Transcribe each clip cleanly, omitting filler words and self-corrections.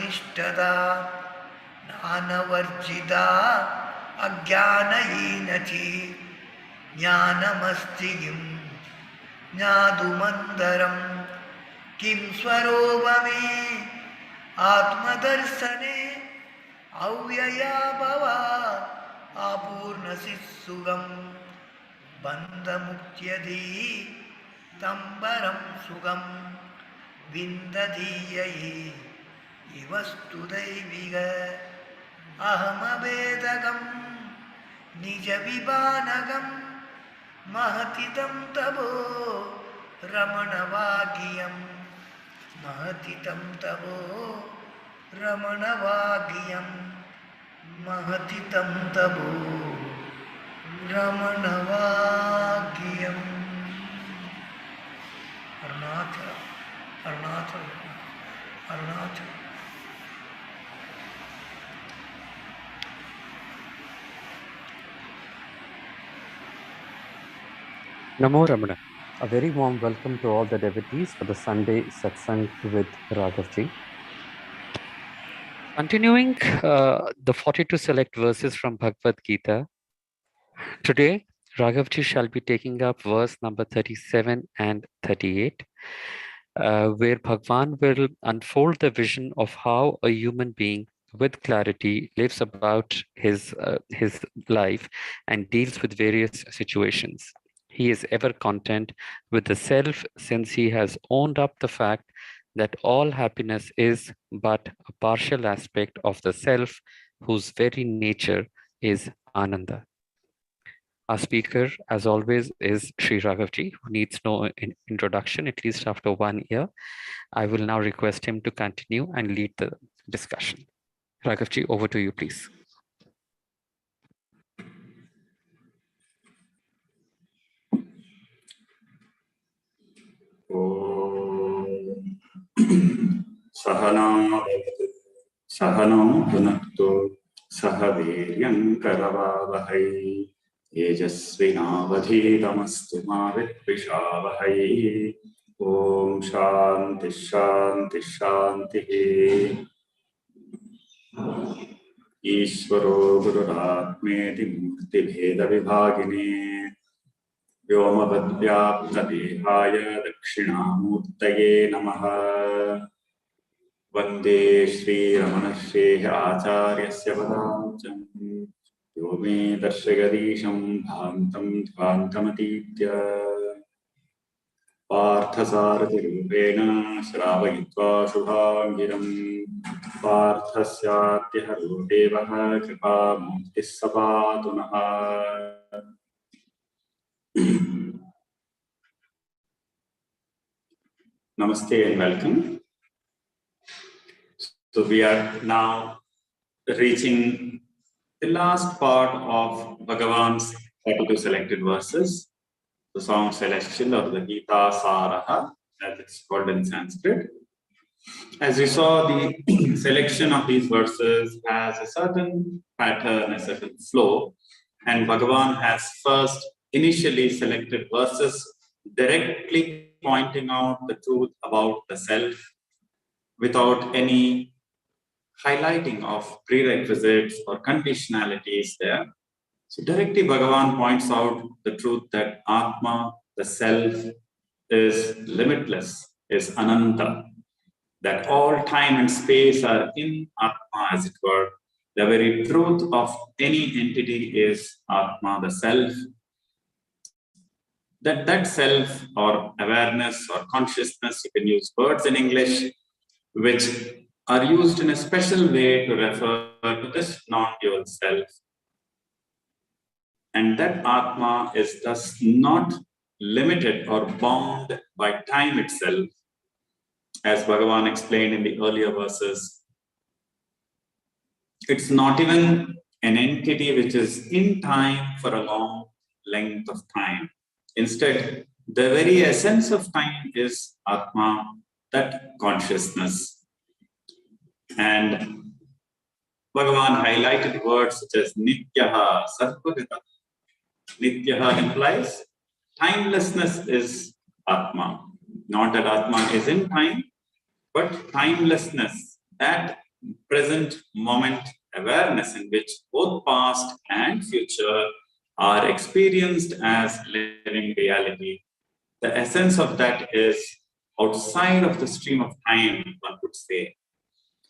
निष्ठदा ज्ञानवर्जिता अज्ञानहीनची ज्ञानमस्ति किं ज्ञातुमन्तरं किं स्वरूपमे आत्मदर्शने अव्यया भवा आपूर्णसि सुगं बन्धमुक्त्यधी तं परं सुगं विन्दधीयै इवस्तु दैविक अहमवेदकं निजविभानकं महति तं तपो रमणवागियं महति तं तपो रमणवागियं महति तं तपो रमणवागियम् Arunachal Arunachal Arunachal Namo Ramana. A very warm welcome to all the devotees for the Sunday Satsang with Raghav ji. Continuing the 42 select verses from Bhagavad Gita, today Raghav ji shall be taking up verse number 37 and 38, where Bhagwan will unfold the vision of how a human being with clarity lives about his life and deals with various situations. He is ever content with the self, since he has owned up the fact that all happiness is but a partial aspect of the self, whose very nature is Ananda. Our speaker, as always, is Sri Raghav ji, who needs no introduction, at least after 1 year. I will now request him to continue and lead the discussion. Raghav ji, over to you, please. सहनौ भुनक्तु सह वीर्यं करवावहै तेजस्विनावधीतमस्तु मा विद्विषावहै ॐ शान्ति शान्ति शान्तिः ईश्वरो गुरुरात्मेति मूर्तिभेदविभागिने व्योमवद्व्याप्तदेहाय दक्षिणामूर्तये नमः वन्दे श्रीरमणश्रेः आचार्यस्य पदाब्जं यो मे दर्शयदीशं भान्तं ध्वान्तमतीत्य पार्थसारथिरूपेण श्रावयित्वा शुभाङ्गिरं पार्थस्यात्यहरो देवः कृपामूर्तिः स पातु नः। Namaste and welcome. So we are now reaching the last part of Bhagavan's 42 selected verses, the song Celestial or the Gita Saraha, as it's called in Sanskrit. As we saw, the selection of these verses has a certain pattern, a certain flow, and Bhagavan has first initially selected verses directly pointing out the truth about the self without any highlighting of prerequisites or conditionalities there. So directly Bhagavan points out the truth that Atma, the self, is limitless, is Ananta, that all time and space are in Atma, as it were. The very truth of any entity is Atma, the self. That self or awareness or consciousness, you can use words in English, which are used in a special way to refer to this non-dual self. And that Atma is thus not limited or bound by time itself, as Bhagavan explained in the earlier verses. It's not even an entity which is in time for a long length of time. Instead, the very essence of time is Atma, that consciousness. And Bhagavan highlighted words such as Nityaha, Sarvagata. Nityaha implies timelessness is Atma. Not that Atma is in time, but timelessness, that present moment awareness in which both past and future are experienced as living reality. The essence of that is outside of the stream of time, one could say.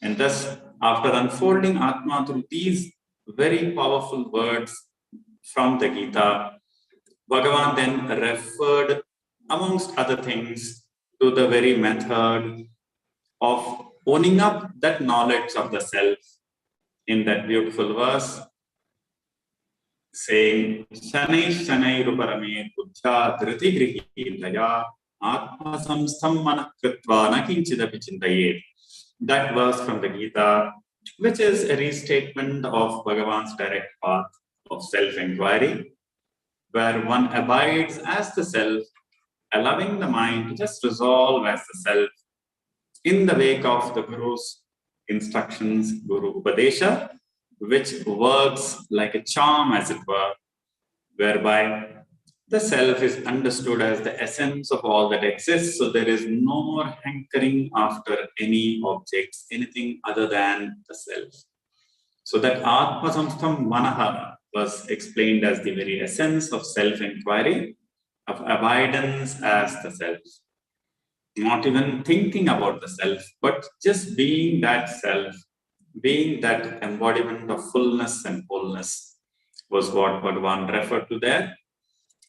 And thus, after unfolding Atma through these very powerful words from the Gita, Bhagavan then referred, amongst other things, to the very method of owning up that knowledge of the self in that beautiful verse, saying, Shanai Shanai Ruparame Buddha Dhriti Grihitaya Atma Samstam Manakritva Nakinchidapi Chintaye. That verse from the Gita, which is a restatement of Bhagavan's direct path of self-inquiry, where one abides as the self, allowing the mind to just resolve as the self in the wake of the Guru's instructions, Guru Upadesha, which works like a charm, as it were, whereby the self is understood as the essence of all that exists. So there is no more hankering after any objects, anything other than the self. So that Atma Samstam Manaha was explained as the very essence of self-inquiry, of abidance as the self. Not even thinking about the self, but just being that self, being that embodiment of fullness and wholeness was what Bhagavan referred to there.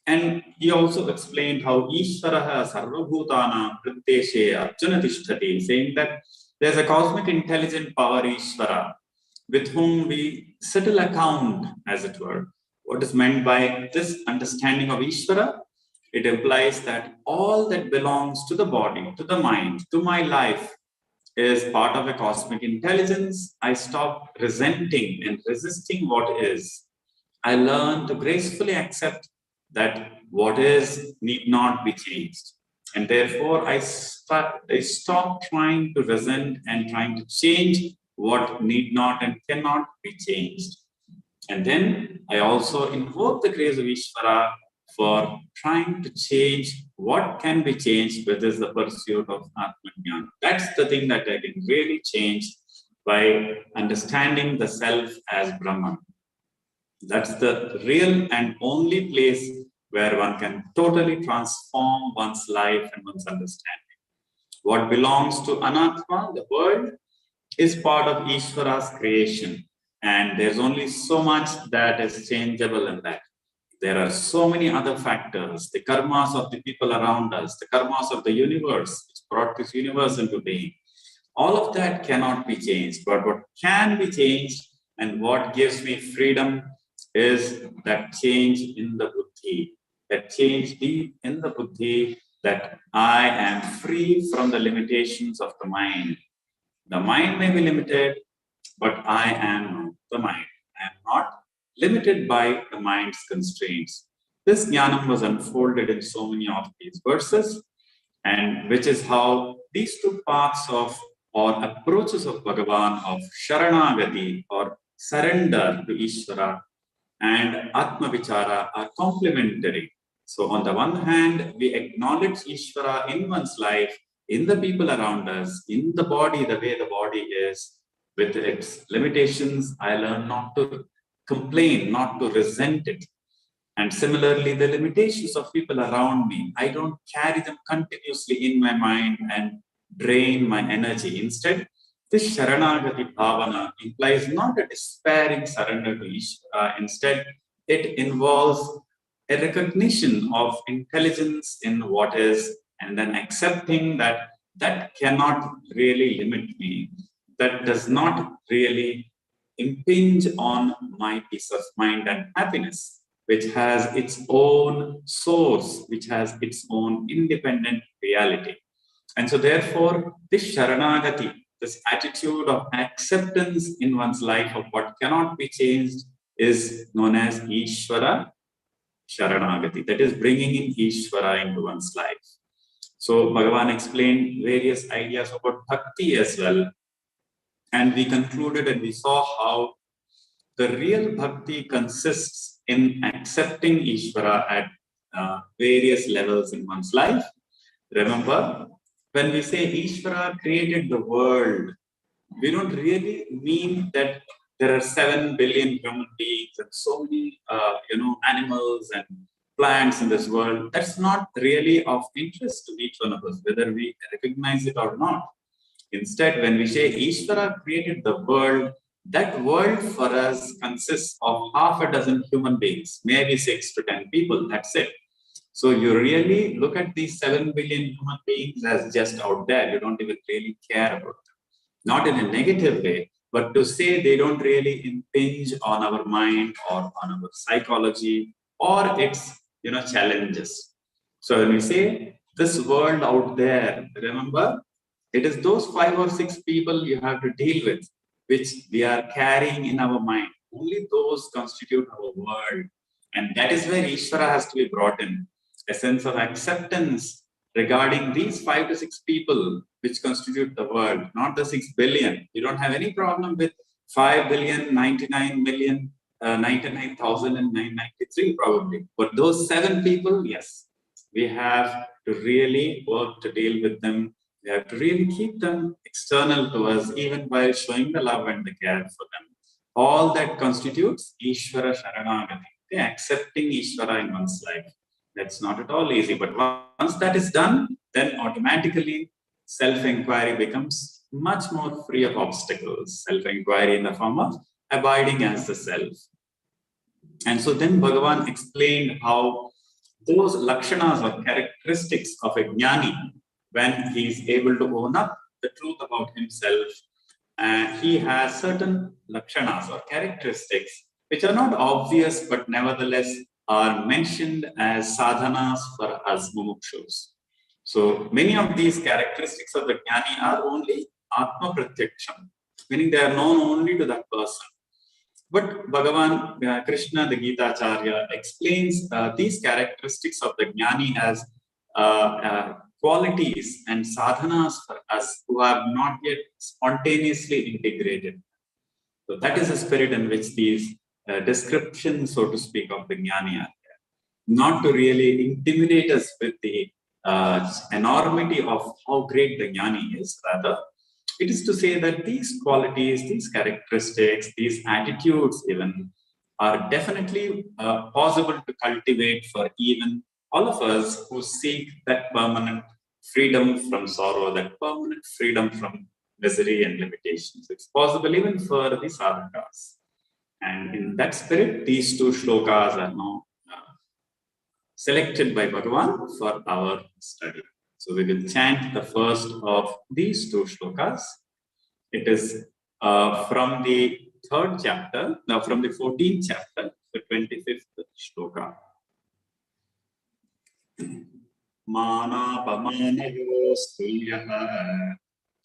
And he also explained how Ishvaraha Sarvabhutana Pratyeshe Arjuna Tishtati, saying that there's a cosmic intelligent power, Ishvara, with whom we settle account, as it were. What is meant by this understanding of Ishvara? It implies that all that belongs to the body, to the mind, to my life is part of a cosmic intelligence. I stop resenting and resisting what is. I learn to gracefully accept that what is need not be changed. And therefore, I stop trying to resent and trying to change what need not and cannot be changed. And then I also invoke the grace of Ishvara for trying to change what can be changed, which is the pursuit of Atma-Jnana. That's the thing that I can really change by understanding the self as Brahman. That's the real and only place where one can totally transform one's life and one's understanding. What belongs to Anatma, the world, is part of Ishvara's creation. And there's only so much that is changeable in that. There are so many other factors, the karmas of the people around us, the karmas of the universe, which brought this universe into being. All of that cannot be changed. But what can be changed and what gives me freedom is that change in the buddhi, that change deep in the buddhi, that I am free from the limitations of the mind. The mind may be limited, but I am not the mind. I am not limited by the mind's constraints. This jnanam was unfolded in so many of these verses, and which is how these two paths of or approaches of Bhagavan of Sharanagati or surrender to Ishvara and Atma Vichara are complementary. So on the one hand, we acknowledge Ishvara in one's life, in the people around us, in the body, the way the body is, with its limitations. I learn not to complain, not to resent it. And similarly, the limitations of people around me, I don't carry them continuously in my mind and drain my energy. Instead, this Sharanagati Bhavana implies not a despairing surrender to Ishvara. Instead, it involves a recognition of intelligence in what is, and then accepting that that cannot really limit me, that does not really impinge on my peace of mind and happiness, which has its own source, which has its own independent reality. And so therefore, this Sharanagati, this attitude of acceptance in one's life of what cannot be changed, is known as Ishvara Sharanagati. That is bringing in Ishvara into one's life. So Bhagavan explained various ideas about bhakti as well. And we concluded and we saw how the real bhakti consists in accepting Ishvara at various levels in one's life. Remember, when we say Ishvara created the world, We don't really mean that there are 7 billion human beings and so many, animals and plants in this world. That's not really of interest to each one of us, whether we recognize it or not. Instead, when we say Ishvara created the world, that world for us consists of half a dozen human beings, maybe 6 to 10 people, that's it. So you really look at these 7 billion human beings as just out there. You don't even really care about them. Not in a negative way, but to say they don't really impinge on our mind or on our psychology or its challenges. So when we say this world out there, remember, it is those 5 or 6 people you have to deal with, which we are carrying in our mind. Only those constitute our world. And that is where Ishvara has to be brought in. A sense of acceptance regarding these 5 to 6 people which constitute the world, not the 6 billion. You don't have any problem with 5 billion, 99 million, 99,993 probably. But those 7 people, yes, we have to really work to deal with them. We have to really keep them external to us, even while showing the love and the care for them. All that constitutes Ishvara Sharanagati, accepting Ishvara in one's life. That's not at all easy. But once that is done, then automatically self-inquiry becomes much more free of obstacles. Self-inquiry in the form of abiding as the self. And so then Bhagavan explained how those lakshanas or characteristics of a jnani, when he is able to own up the truth about himself, he has certain lakshanas or characteristics which are not obvious but nevertheless are mentioned as sadhanas for us mumukshus. So many of these characteristics of the jnani are only atma pratyaksham, meaning they are known only to that person. But Bhagavan Krishna, the Gita Acharya, explains these characteristics of the jnani as qualities and sadhanas for us who have not yet spontaneously integrated. So that is the spirit in which these descriptions, so to speak, of the jnani are there. Not to really intimidate us with the enormity of how great the jnani is, rather, it is to say that these qualities, these characteristics, these attitudes even are definitely possible to cultivate for even all of us who seek that permanent freedom from sorrow, that permanent freedom from misery and limitations. It's possible even for the sadhakas. And in that spirit, these 2 shlokas are now selected by Bhagavan for our study. So we will chant the first of these 2 shlokas. It is from the 3rd chapter, now from the 14th chapter, the 25th shloka. Manapamanayo stulyaha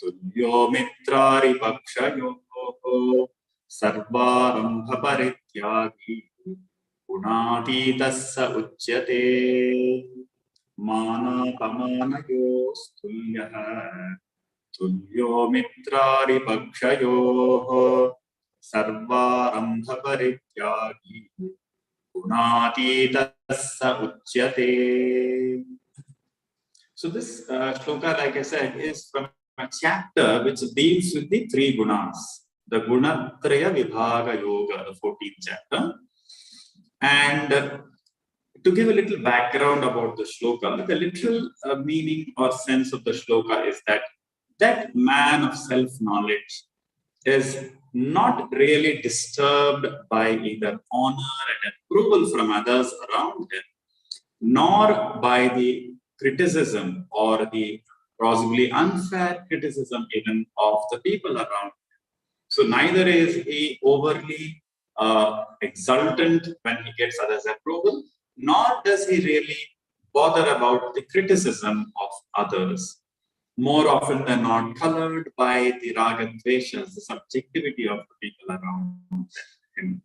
tulyo mitrari pakshayoho sarvarambha parityagi gunatitassa uchyate. Manapamanayo stulyaha tulyo mitrari pakshayoho sarvarambha parityagi gunatitassa uchyate. So this shloka, like I said, is from a chapter which deals with the 3 gunas, the Gunatraya Vibhaga Yoga, the 14th chapter. And to give a little background about the shloka, the literal meaning or sense of the shloka is that man of self-knowledge is not really disturbed by either honor and approval from others around him, nor by the criticism or the possibly unfair criticism even of the people around him. So neither is he overly exultant when he gets others' approval, nor does he really bother about the criticism of others. More often than not, colored by the raga dveshas, the subjectivity of the people around him.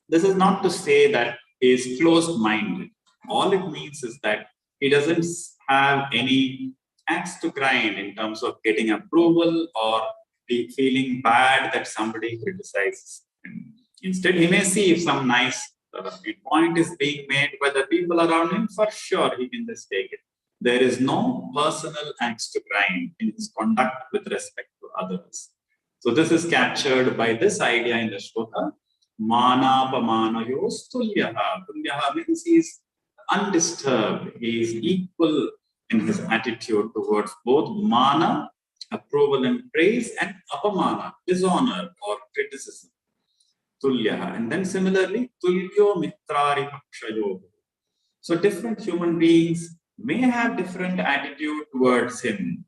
This is not to say that he is closed-minded. All it means is that he doesn't have any axe to grind in terms of getting approval or feeling bad that somebody criticizes him. Instead, he may see if some nice point is being made by the people around him, for sure he can just take it. There is no personal axe to grind in his conduct with respect to others. So this is captured by this idea in the shloka. Manapamanayo tulyaha. Tulyaha means he is undisturbed. He is equal in his attitude towards both mana, approval and praise, and apamana, dishonor or criticism. Tulyaha. And then similarly, tulyo mitrari pakshayo. So different human beings may have different attitude towards him.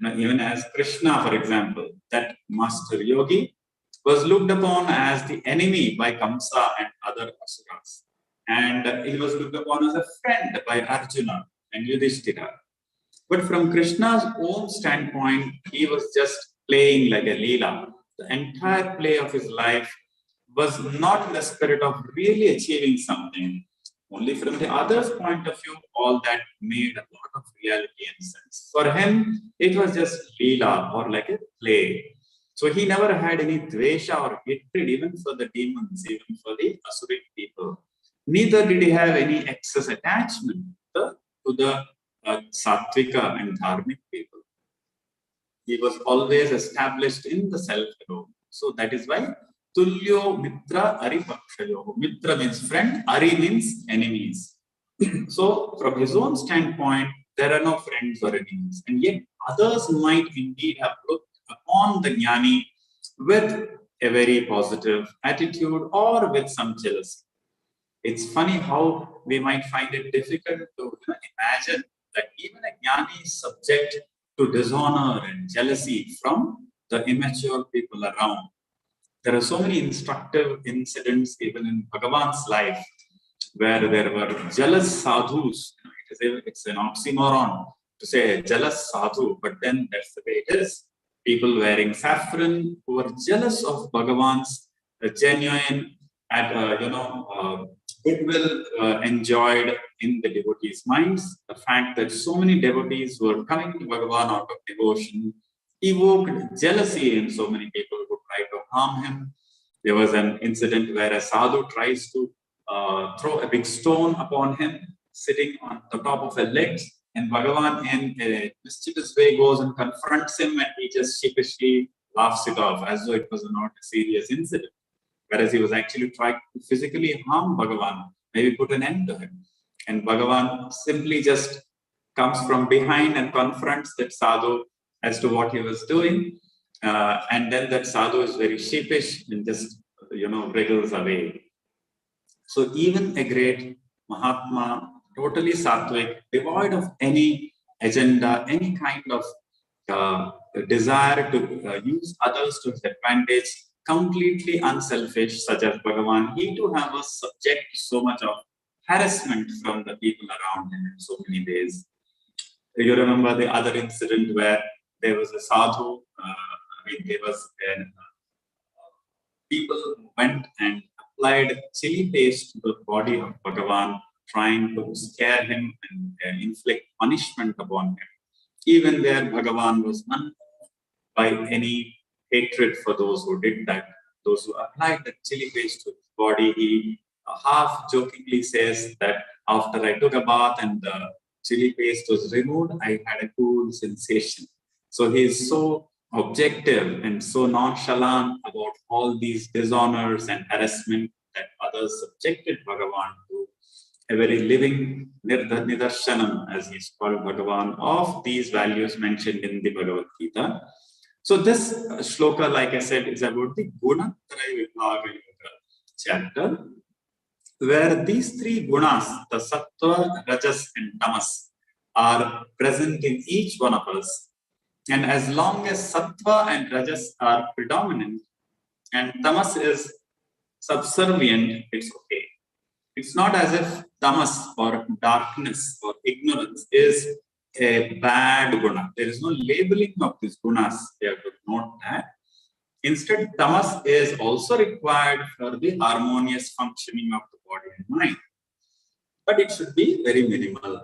Even as Krishna, for example, that master yogi was looked upon as the enemy by Kamsa and other asuras. And he was looked upon as a friend by Arjuna and Yudhishthira. But from Krishna's own standpoint, he was just playing like a leela. The entire play of his life was not in the spirit of really achieving something. Only from the other's point of view, all that made a lot of reality and sense. For him, it was just leela or like a play. So he never had any dvesha or hatred even for the demons, even for the asuric people. Neither did he have any excess attachment to the sattvika and dharmic people. He was always established in the self alone. So that is why Tulyo Mitra Ari Pakshayo. Mitra means friend, Ari means enemies. So from his own standpoint, there are no friends or enemies. And yet others might indeed have looked upon the jnani with a very positive attitude or with some jealousy. It's funny how we might find it difficult to imagine that even a jnani is subject to dishonor and jealousy from the immature people around. There are so many instructive incidents even in Bhagavan's life where there were jealous sadhus. It's an oxymoron to say jealous sadhu, but then that's the way it is. People wearing saffron who were jealous of Bhagavan's genuine goodwill enjoyed in the devotees' minds. The fact that so many devotees were coming to Bhagavan out of devotion evoked jealousy in so many people who tried to harm him. There was an incident where a sadhu tries to throw a big stone upon him, sitting on the top of a ledge, and Bhagavan in a mischievous way goes and confronts him, and he just sheepishly laughs it off as though it was not a serious incident. Whereas he was actually trying to physically harm Bhagavan, maybe put an end to him. And Bhagavan simply just comes from behind and confronts that sadhu as to what he was doing. And then that sadhu is very sheepish and just, wriggles away. So even a great Mahatma, totally sattvic, devoid of any agenda, any kind of desire to use others to his advantage, completely unselfish, such as Bhagavan, he too was subject to so much of harassment from the people around him in so many ways. You remember the other incident where there was a sadhu, people went and applied chili paste to the body of Bhagavan, trying to scare him and inflict punishment upon him. Even there, Bhagavan was unmoved by any hatred for those who did that, those who applied the chili paste to his body. He half jokingly says that after I took a bath and the chili paste was removed, I had a cool sensation. So he is so objective and so nonchalant about all these dishonors and harassment that others subjected Bhagavan to a very living nidarshanam, as he is called Bhagavan, of these values mentioned in the Bhagavad Gita. So this shloka, like I said, is about the Gunatraya Vibhaga Yoga chapter, where these three gunas, the sattva, rajas and tamas, are present in each one of us. And as long as sattva and rajas are predominant and tamas is subservient, it's okay. It's not as if tamas or darkness or ignorance is a bad guna. There is no labeling of these gunas. They have to note that. Instead, tamas is also required for the harmonious functioning of the body and mind. But it should be very minimal.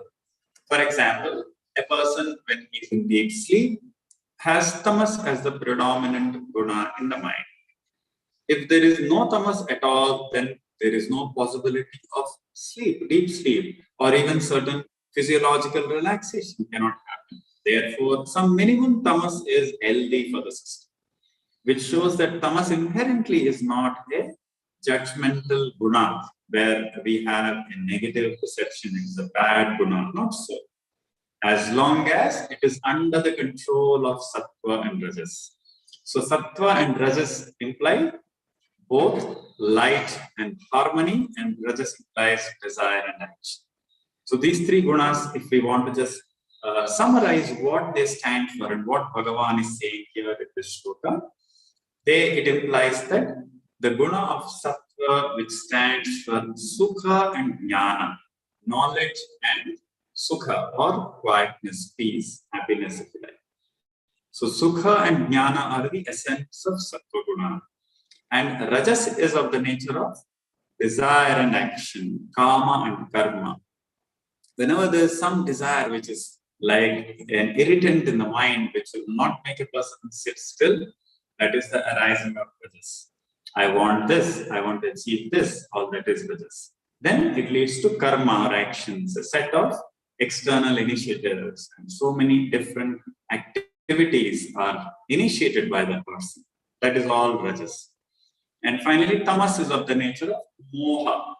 For example, a person, when he is in deep sleep, has tamas as the predominant guna in the mind. If there is no tamas at all, then there is no possibility of sleep, deep sleep, or even certain physiological relaxation cannot happen. Therefore, some minimum tamas is healthy for the system. which shows that tamas inherently is not a judgmental guna, where we have a negative perception, it is a bad guna, not so. As long as it is under the control of sattva and rajas. So sattva and rajas imply both light and harmony, and rajas implies desire and action. So these three gunas, if we want to just summarize what they stand for and what Bhagavan is saying here in this shloka, it implies that the guna of sattva, which stands for sukha and jnana, knowledge and sukha, or quietness, peace, happiness, if you like. So sukha and jnana are the essence of sattva guna. And rajas is of the nature of desire and action, kama and karma. Whenever there is some desire which is like an irritant in the mind, which will not make a person sit still, that is the arising of rajas. I want this, I want to achieve this, all that is rajas. Then it leads to karma or actions, a set of external initiatives, and so many different activities are initiated by the person. That is all rajas. And finally, tamas is of the nature of moha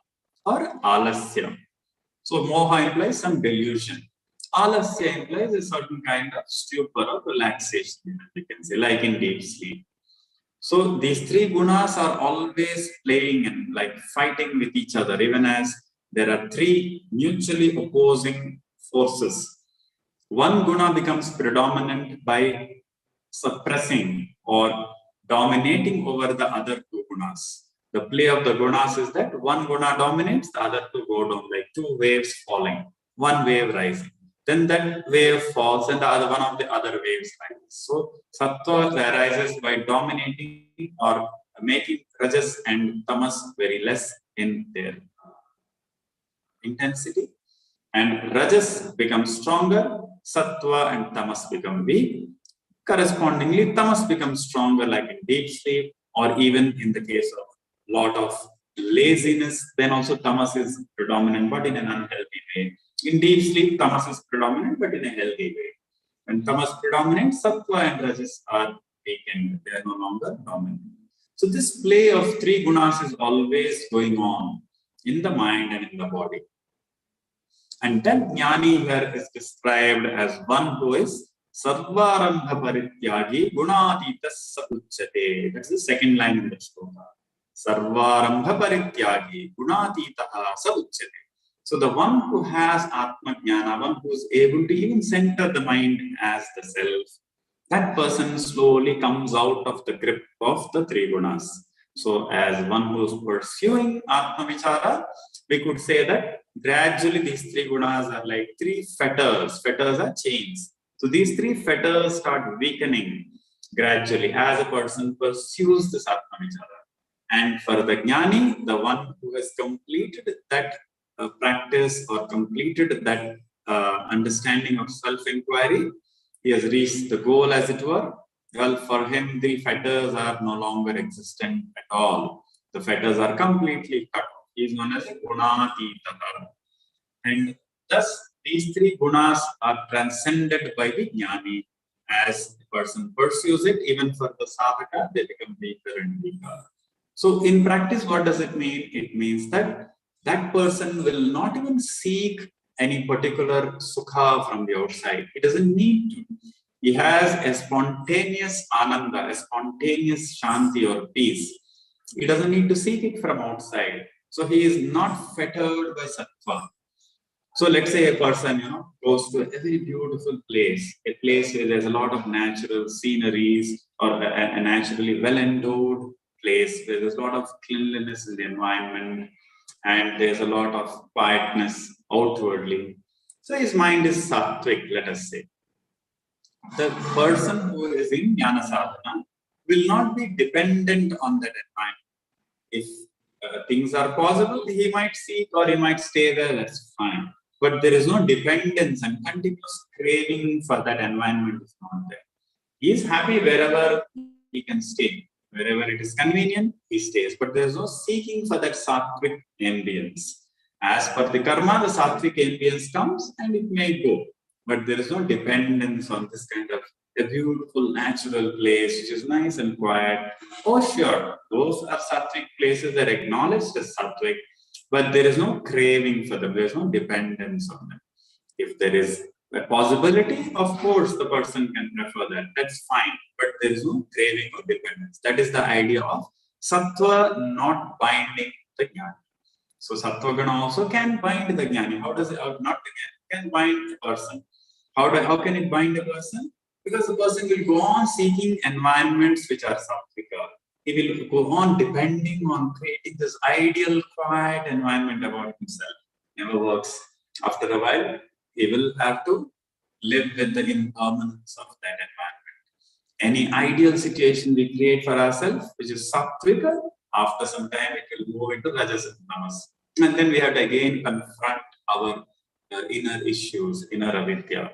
or alasya. So moha implies some delusion. Alasya implies a certain kind of stupor or relaxation, we can say, like in deep sleep. So these three gunas are always playing and like fighting with each other, even as there are three mutually opposing forces. One guna becomes predominant by suppressing or dominating over the other two gunas. The play of the gunas is that one guna dominates, the other two go down, like two waves falling, one wave rising. Then that wave falls and the other one of the other waves rises. So sattva arises by dominating or making rajas and tamas very less in their intensity. And rajas becomes stronger, sattva and tamas become weak. Correspondingly, tamas becomes stronger, like in deep sleep, or even in the case of lot of laziness, then also tamas is predominant, but in an unhealthy way. In deep sleep, tamas is predominant, but in a healthy way. When tamas predominant, sattva and rajas are weakened, they are no longer dominant. So this play of three gunas is always going on in the mind and in the body. And that jnani here is described as one who is sarvarambha parityagi gunatitas uchyate. That's the second line in the shloka. Sarvarambha parityagi gunatitaha uchyate. So the one who has atma jnana, one who is able to even center the mind as the self, that person slowly comes out of the grip of the three gunas. So as one who is pursuing atma vichara, we could say that gradually these three gunas are like three fetters. Fetters are chains. So these three fetters start weakening gradually as a person pursues this atma vichara. And for the jnani, the one who has completed that practice or completed that understanding of self-inquiry, he has reached the goal, as it were. Well, for him, the fetters are no longer existent at all. The fetters are completely cut off. He is known as gunatitaha. And thus, these three gunas are transcended by the jnani. As the person pursues it, even for the sadhaka, they become weaker and weaker. So in practice, what does it mean? It means that that person will not even seek any particular sukha from the outside. He doesn't need to. He has a spontaneous ananda, a spontaneous shanti or peace. He doesn't need to seek it from outside. So he is not fettered by sattva. So let's say a person, goes to a very beautiful place, a place where there's a lot of natural sceneries, or a naturally well-endowed place where there's a lot of cleanliness in the environment, and there's a lot of quietness outwardly. So his mind is sattvic, let us say. The person who is in jnana sadhana will not be dependent on that environment. If things are possible, he might seek or he might stay there, that's fine. But there is no dependence and continuous craving for that environment is not there. He is happy wherever he can stay. Wherever it is convenient, he stays. But there is no seeking for that sattvic ambience. As per the karma, the sattvic ambience comes and it may go. But there is no dependence on this kind of a beautiful natural place which is nice and quiet. Oh, sure, those are sattvic places that are acknowledged as sattvic, but there is no craving for them, there is no dependence on them. If there is a possibility, of course, the person can prefer that. That's fine, but there is no craving or dependence. That is the idea of sattva not binding the jnani. So sattva guna also can bind the jnani. How does it? Not the jnani, can bind the person. How can it bind a person? Because the person will go on seeking environments which are sattvika. He will go on depending on creating this ideal quiet environment about himself. Never works. After a while, he will have to live with the impermanence of that environment. Any ideal situation we create for ourselves, which is sattvika, after some time it will move into rajas and tamas. And then we have to again confront our inner issues, inner avidya.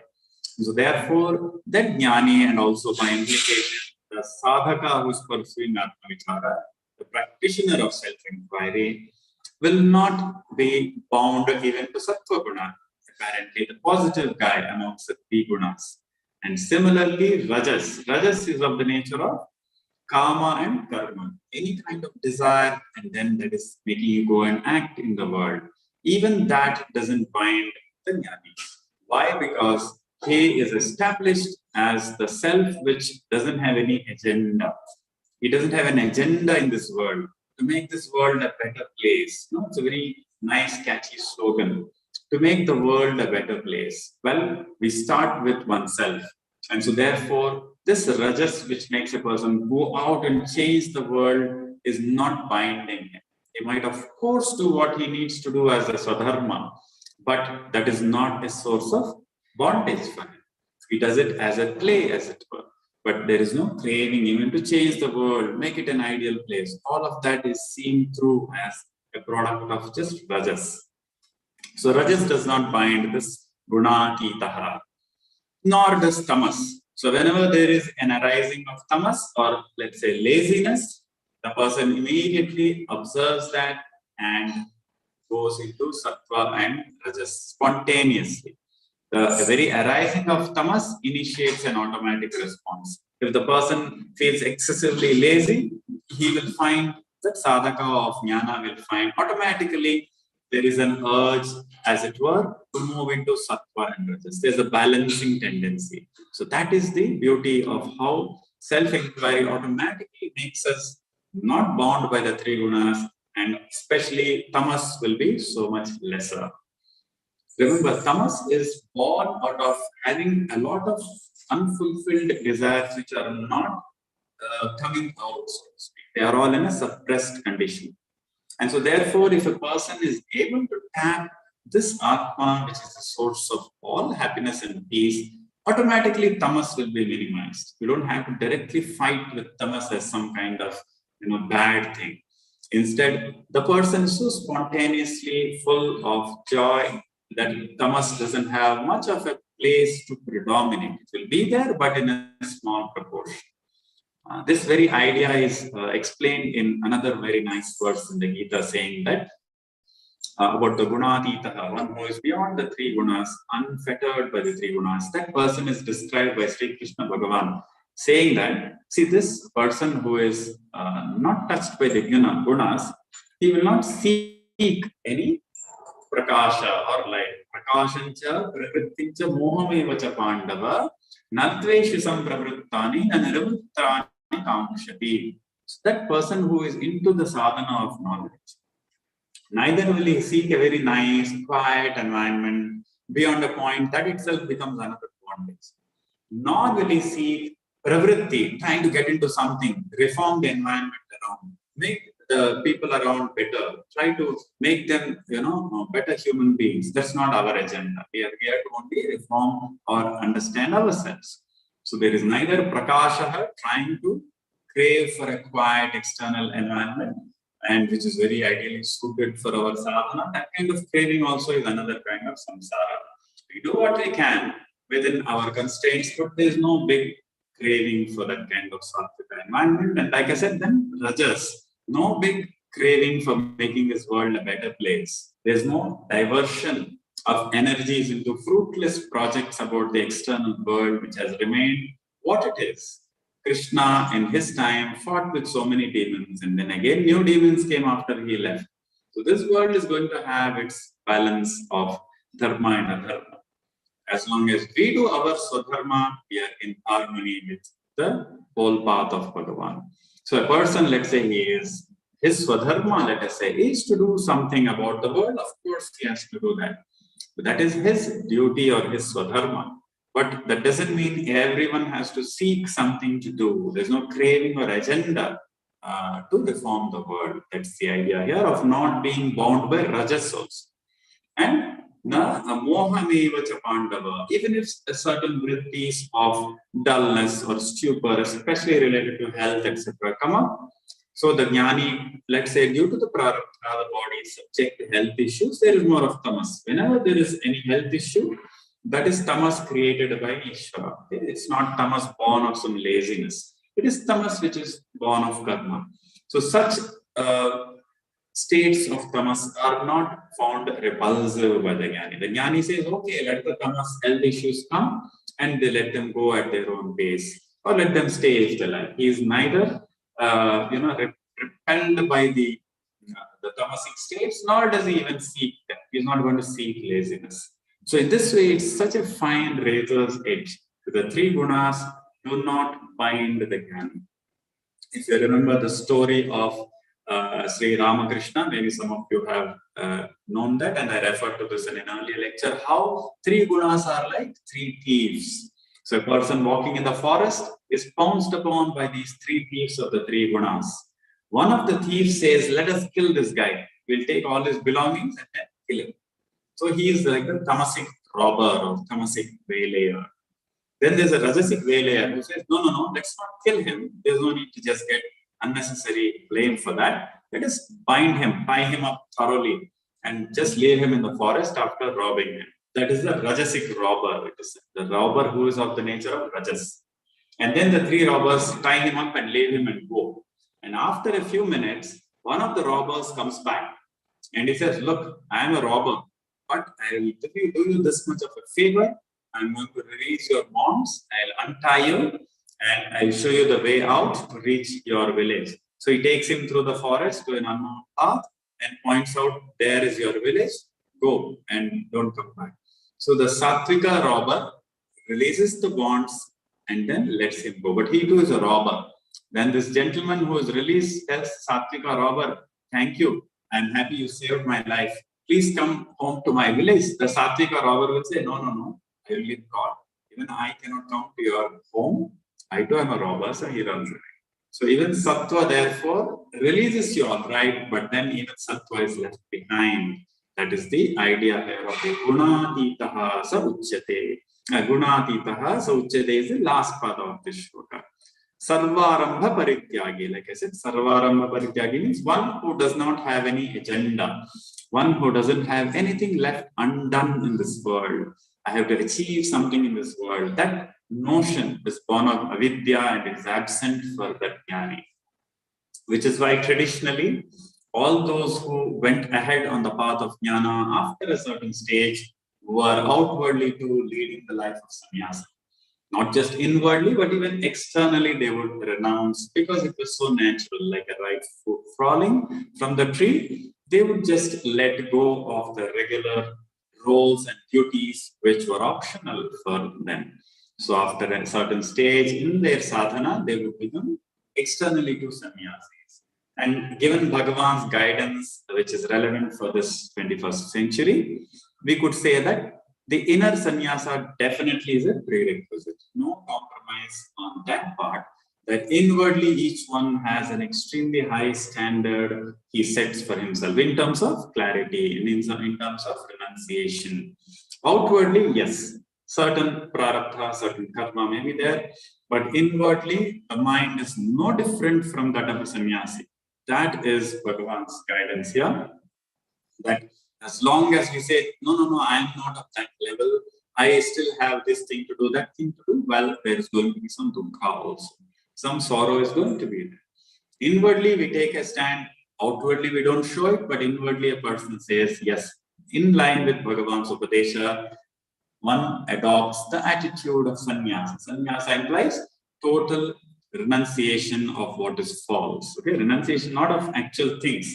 So therefore, that jnani and also by implication, the sadhaka who is pursuing atma-vichara, the practitioner of self-inquiry, will not be bound even to sattva guna, apparently the positive guy amongst the three gunas. And similarly, rajas. Rajas is of the nature of karma and karma, any kind of desire, and then that is making you go and act in the world. Even that doesn't bind the jnani. Why? Because he is established as the self which doesn't have any agenda. He doesn't have an agenda in this world to make this world a better place. No, it's a very nice, catchy slogan. To make the world a better place. Well, we start with oneself. And so therefore, this rajas which makes a person go out and change the world is not binding him. He might of course do what he needs to do as a swadharma, but that is not a source of bondage for him. He does it as a play, as it were. But there is no craving even to change the world, make it an ideal place. All of that is seen through as a product of just rajas. So rajas does not bind this guna kitaha, nor does tamas. So whenever there is an arising of tamas or let's say laziness, the person immediately observes that and goes into sattva and rajas spontaneously. The very arising of tamas initiates an automatic response. If the person feels excessively lazy, he will find that sadhaka of jnana will find automatically there is an urge, as it were, to move into sattva and rajas. There's a balancing tendency. So that is the beauty of how self-inquiry automatically makes us not bound by the three gunas, and especially tamas will be so much lesser. Remember, tamas is born out of having a lot of unfulfilled desires which are not coming out, so to speak. They are all in a suppressed condition. And so therefore, if a person is able to tap this Atma, which is the source of all happiness and peace, automatically tamas will be minimized. You don't have to directly fight with tamas as some kind of bad thing. Instead, the person is so spontaneously full of joy that tamas doesn't have much of a place to predominate. It will be there, but in a small proportion. This very idea is explained in another very nice verse in the Gita, saying that about the gunatitaha, one who is beyond the three gunas, unfettered by the three gunas. That person is described by Sri Krishna Bhagavan, saying that, see, this person who is not touched by the gunas, he will not seek any prakasha or light. Prakashancha pravrittincha mohamevacha pandava nadveshu sampravrittani nanirvrittani kamshati. So that person who is into the sadhana of knowledge, neither will he seek a very nice, quiet environment beyond a point that itself becomes another bondage. Nor will he seek pravritti, trying to get into something, reform the environment around, make the people around better, try to make them, better human beings. That's not our agenda. We are here to only reform or understand ourselves. So there is neither prakasha, trying to crave for a quiet external environment, and which is very ideally suited for our sadhana. That kind of craving also is another kind of samsara. We do what we can within our constraints, but there is no big craving for that kind of sattvic environment. And like I said, then rajas, no big craving for making this world a better place. There's no diversion of energies into fruitless projects about the external world, which has remained what it is. Krishna in his time fought with so many demons, and then again new demons came after he left. So this world is going to have its balance of dharma and adharma. As long as we do our swadharma, we are in harmony with the whole path of Bhagavan. So a person, let's say his swadharma, let us say, is to do something about the world. Of course, he has to do that. But that is his duty or his swadharma. But that doesn't mean everyone has to seek something to do. There's no craving or agenda to reform the world. That's the idea here of not being bound by rajas also. And na mohameva cha pandava, even if a certain vrittis of dullness or stupor, especially related to health, etc., come up. So the jnani, let's say, due to the prarabdha, the body is subject to health issues, there is more of tamas. Whenever there is any health issue, that is tamas created by Ishvara. It's not tamas born of some laziness. It is tamas which is born of karma. So such states of tamas are not found repulsive by the jnani. The jnani says, okay, let the tamas health issues come and they let them go at their own pace, or let them stay if they like. He is neither repelled by the tamasic states, nor does he even seek them. He is not going to seek laziness. So in this way, it's such a fine razor's edge. The three gunas do not bind the jnani. If you remember the story of Sri Ramakrishna, maybe some of you have known that, and I referred to this in an earlier lecture, how three gunas are like three thieves. So a person walking in the forest is pounced upon by these three thieves of the three gunas. One of the thieves says, let us kill this guy. We'll take all his belongings and then kill him. So he is like a tamasic robber or tamasic waylayer. Then there's a rajasic waylayer who says, no, let's not kill him. There's no need to just get unnecessary blame for that. Let us bind him, tie him up thoroughly, and just leave him in the forest after robbing him. That is the rajasic robber. It is the robber who is of the nature of rajas. And then the three robbers tie him up and leave him and go. And after a few minutes, one of the robbers comes back and he says, look, I am a robber, but I will do you this much of a favor. I'm going to release your bonds. I'll untie you and I'll show you the way out to reach your village. So he takes him through the forest to an unknown path and points out, there is your village. Go and don't come back. So the Sattvika robber releases the bonds and then lets him go. But he too is a robber. Then this gentleman who is released tells Sattvika robber, thank you. I'm happy you saved my life. Please come home to my village. The Sattvika robber will say, no. I will leave God. Even I cannot come to your home. I too am a robber, so he runs away. So even Sattva therefore releases you all right, but then even Sattva is left behind. That is the idea here of the Gunatitaha sa uchyate. Gunatitaha sa uchyate is the last part of this shloka. Sarvarambha parityagi. Like I said, Sarvarambha parityagi means one who does not have any agenda. One who doesn't have anything left undone in this world. I have to achieve something in this world. That notion is born of avidya and is absent for that jnani. Which is why traditionally, all those who went ahead on the path of jnana after a certain stage were outwardly too leading the life of sannyasa. Not just inwardly, but even externally they would renounce because it was so natural, like a ripe fruit falling from the tree. They would just let go of the regular roles and duties which were optional for them. So after a certain stage in their sadhana, they would become externally to sannyasis. And given Bhagavan's guidance, which is relevant for this 21st century, we could say that the inner sannyasa definitely is a prerequisite. No compromise on that part. That inwardly each one has an extremely high standard he sets for himself in terms of clarity, in terms of renunciation. Outwardly, yes, certain prarabdha, certain karma may be there, but inwardly the mind is no different from that of a sannyasi. That is Bhagavan's guidance here. That as long as we say, no, I am not at that level, I still have this thing to do, that thing to do, well, there is going to be some dukkha also. Some sorrow is going to be there. Inwardly, we take a stand. Outwardly, we don't show it, but inwardly, a person says, yes, in line with Bhagavan's Upadesha, one adopts the attitude of sannyasa. Sannyasa implies total renunciation of what is false. Okay, renunciation not of actual things,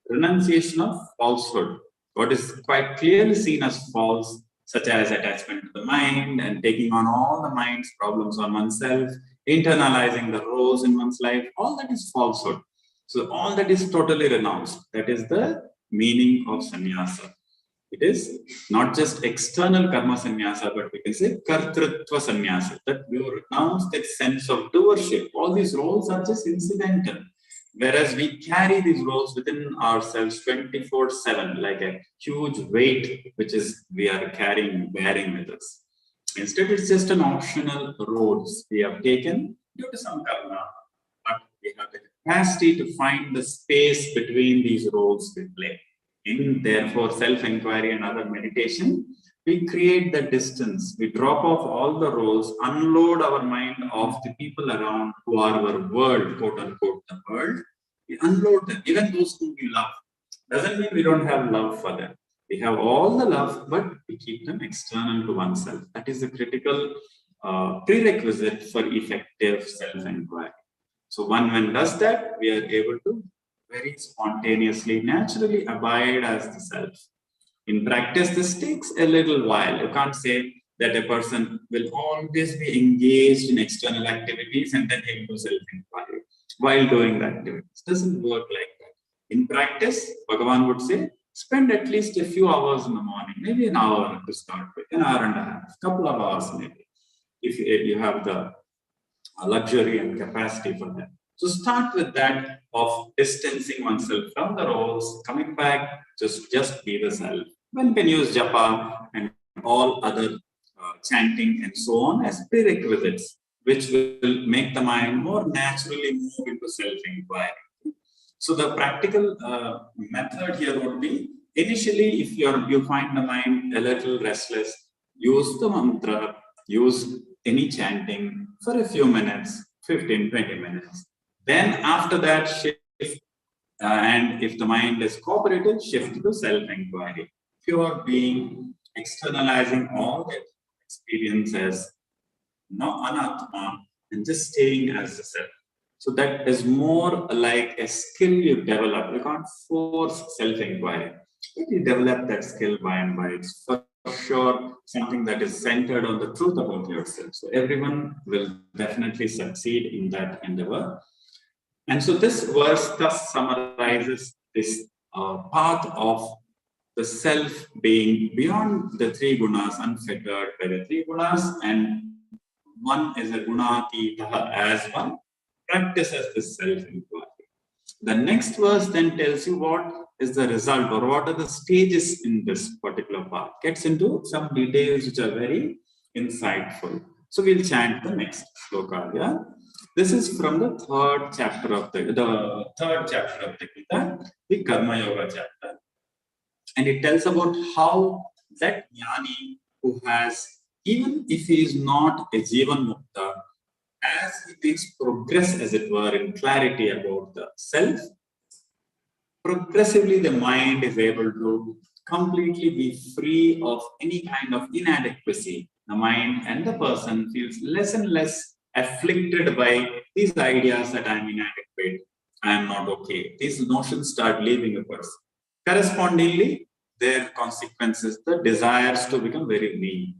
renunciation of falsehood. What is quite clearly seen as false, such as attachment to the mind and taking on all the mind's problems on oneself, internalizing the roles in one's life, all that is falsehood. So all that is totally renounced. That is the meaning of sannyasa. It is not just external karma sannyasa, but we can say kartrutva sannyasa, that you renounce that sense of doership. All these roles are just incidental. Whereas we carry these roles within ourselves 24/7, like a huge weight which is we are carrying, bearing with us. Instead, it's just an optional roles we have taken due to some karma. But we have the capacity to find the space between these roles we play. In therefore self-inquiry and other meditation, we create the distance. We drop off all the roles, unload our mind of the people around who are our world, quote unquote, the world. We unload them, even those whom we love. Doesn't mean we don't have love for them. We have all the love, but we keep them external to oneself. That is a critical prerequisite for effective self-inquiry. So when does that, we are able to very spontaneously, naturally abide as the self. In practice, this takes a little while. You can't say that a person will always be engaged in external activities and then he'll do self-inquiry while doing the activities. It doesn't work like that. In practice, Bhagavan would say, spend at least a few hours in the morning, maybe an hour to start with, an hour and a half, a couple of hours maybe, if you have the luxury and capacity for that. So start with that of distancing oneself from the roles, coming back, just be the self. One can use japa and all other chanting and so on as prerequisites, which will make the mind more naturally move into self-inquiry. So the practical method here would be, initially, if you find the mind a little restless, use the mantra, use any chanting for a few minutes, 15, 20 minutes. Then after that, shift, and if the mind is cooperative, shift to self-inquiry. Pure being, externalizing all the experiences, no anatma, and just staying as the self. So that is more like a skill you develop. You can't force self-inquiry. But you develop that skill by and by. It's for sure something that is centered on the truth about yourself. So everyone will definitely succeed in that endeavor. And so this verse thus summarizes this path of the self being beyond the three gunas, unfettered by the three gunas, and one is a gunatita as one practices this self-inquiry. The next verse then tells you what is the result or what are the stages in this particular path. Gets into some details which are very insightful. So we'll chant the next sloka. Yeah? This is from the third chapter of the Gita, the Karma Yoga chapter. And it tells about how that jnani who has, even if he is not a Jivan Mukta, as he makes progress, as it were, in clarity about the self, progressively the mind is able to completely be free of any kind of inadequacy. The mind and the person feels less and less afflicted by these ideas that I'm inadequate, I'm not okay. These notions start leaving a person. Correspondingly, their consequences, the desires to become very weak.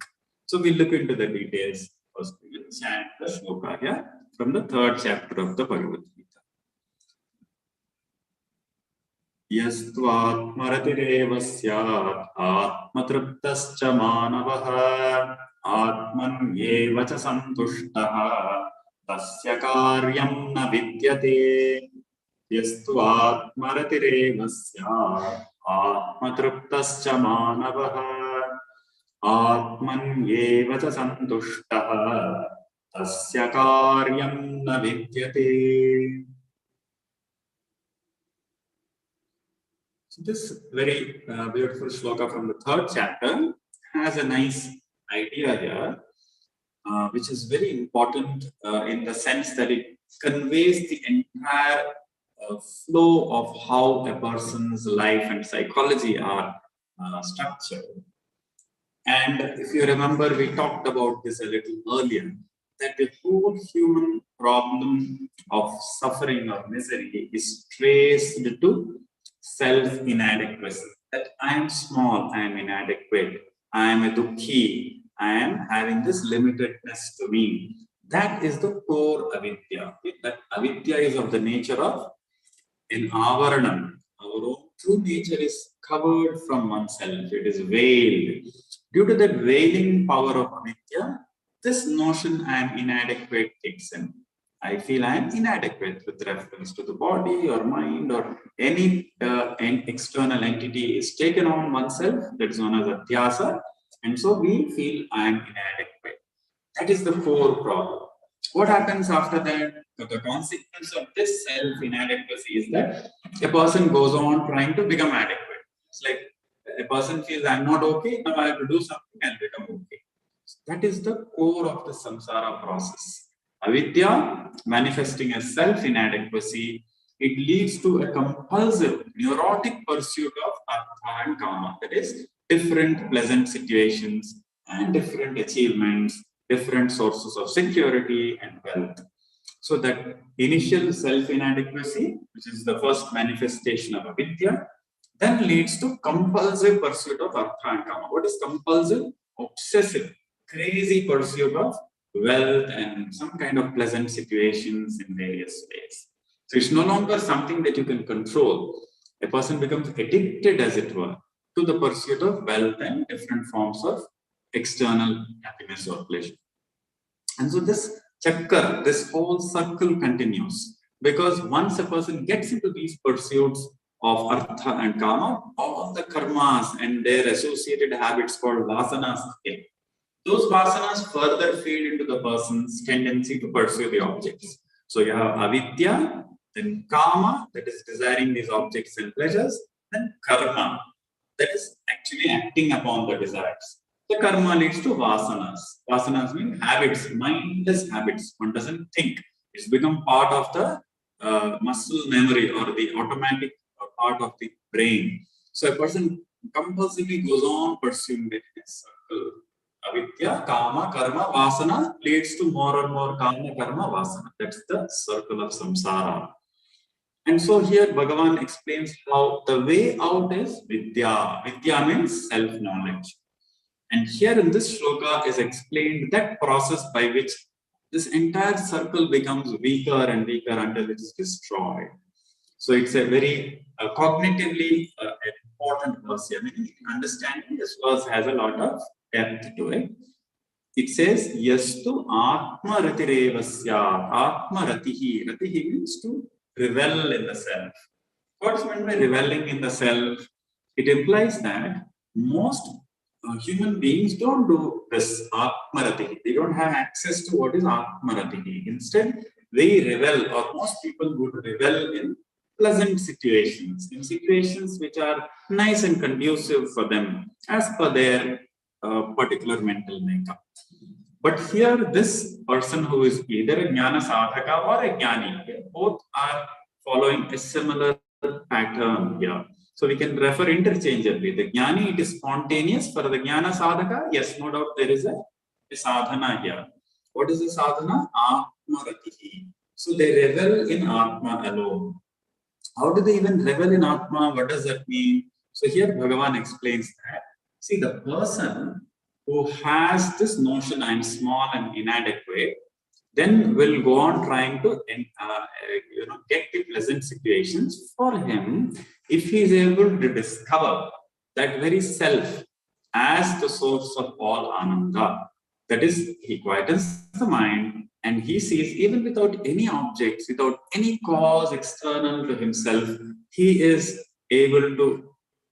So we look into the details. First, we will chant the sloka here from the third chapter of the Bhagavad Gita. Yastvatmaratirev syat atmatriptascha manavah atmanyeva cha santushtah tasya karyam na vidyate. Yastvatmaratirev syat atmatriptascha manavah atmanyeva cha santushtah tasya karyam na vidyate. So this very beautiful sloka from the third chapter has a nice idea here, which is very important in the sense that it conveys the entire flow of how a person's life and psychology are structured. And if you remember, we talked about this a little earlier, that the whole human problem of suffering or misery is traced to self-inadequacy. That I am small, I am inadequate, I am a dukhi, I am having this limitedness to me. That is the core avidya. That avidya is of the nature of an avaranam. Our own true nature is covered from oneself. It is veiled. Due to that veiling power of avidya, this notion I am inadequate kicks in. I feel I am inadequate with reference to the body or mind or any external entity is taken on oneself. That is known as adhyasa. And so we feel I am inadequate. That is the core problem. What happens after that? The consequence of this self-inadequacy is that a person goes on trying to become adequate. It's like a person feels I'm not okay, now I have to do something and become okay. That is the core of the samsara process. Avidya manifesting as self-inadequacy, it leads to a compulsive, neurotic pursuit of artha and kama. That is, different pleasant situations and different achievements, different sources of security and wealth. So that initial self-inadequacy, which is the first manifestation of avidya, then leads to compulsive pursuit of artha and kama. What is compulsive? Obsessive, crazy pursuit of wealth and some kind of pleasant situations in various ways. So it's no longer something that you can control. A person becomes addicted, as it were, to the pursuit of wealth and different forms of external happiness or pleasure. And so this chakkar, this whole circle continues, because once a person gets into these pursuits of artha and kama, all the karmas and their associated habits called vasanas, those vasanas further feed into the person's tendency to pursue the objects. So you have avidya, then kama, that is desiring these objects and pleasures, then karma, that is actually acting upon the desires. The karma leads to vasanas. Vasanas mean habits, mindless habits. One doesn't think. It's become part of the muscle memory or the automatic part of the brain. So a person compulsively goes on pursuing it in a circle. Avidya, kama, karma, vasana leads to more and more kama, karma, vasana. That's the circle of samsara. And so here Bhagavan explains how the way out is vidya. Vidya means self-knowledge. And here in this shloka is explained that process by which this entire circle becomes weaker and weaker until it is destroyed. So it's a very cognitively important verse here. Meaning, understanding this verse has a lot of depth to it. It says, Yastu Atma Ratirevasya, Atma Ratihi. Ratihi means to revel in the self. What is meant by reveling in the self? It implies that most human beings don't do this Atmaratihi. They don't have access to what is Atmaratihi. Instead, they revel, or most people would revel in pleasant situations, in situations which are nice and conducive for them as per their particular mental makeup. But here, this person who is either a jnana sadhaka or a jnani, both are following a similar pattern here. So we can refer interchangeably. The jnani, it is spontaneous. For the jnana sadhaka, yes, no doubt there is a sadhana here. What is the sadhana? Atmaratihi. So they revel in Atma alone. How do they even revel in Atma? What does that mean? So here Bhagavan explains that. See, the person who has this notion, I am small and inadequate, then will go on trying to get the pleasant situations. For him, if he is able to discover that very self as the source of all ananda, that is, he quietens the mind and he sees, even without any objects, without any cause external to himself, he is able to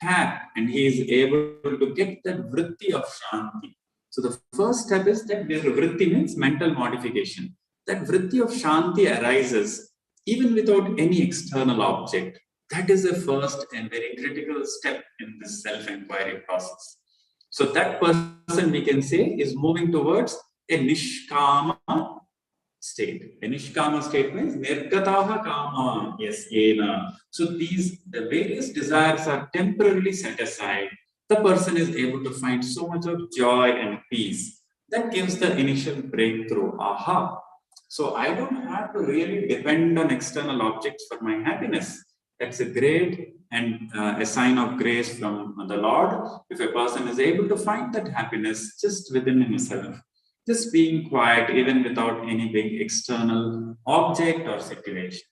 tap and he is able to get that vritti of shanti. So the first step is that vritti means mental modification. That vritti of shanti arises even without any external object. That is the first and very critical step in this self-inquiry process. So that person, we can say, is moving towards a nishkama state. A nishkama state means nirgataha kama yasyena. So the various desires are temporarily set aside. The person is able to find so much of joy and peace That gives the initial breakthrough. Aha. So I don't have to really depend on external objects for my happiness. That's a great and a sign of grace from the Lord. If a person is able to find that happiness just within himself, just being quiet, even without any big external object or situation.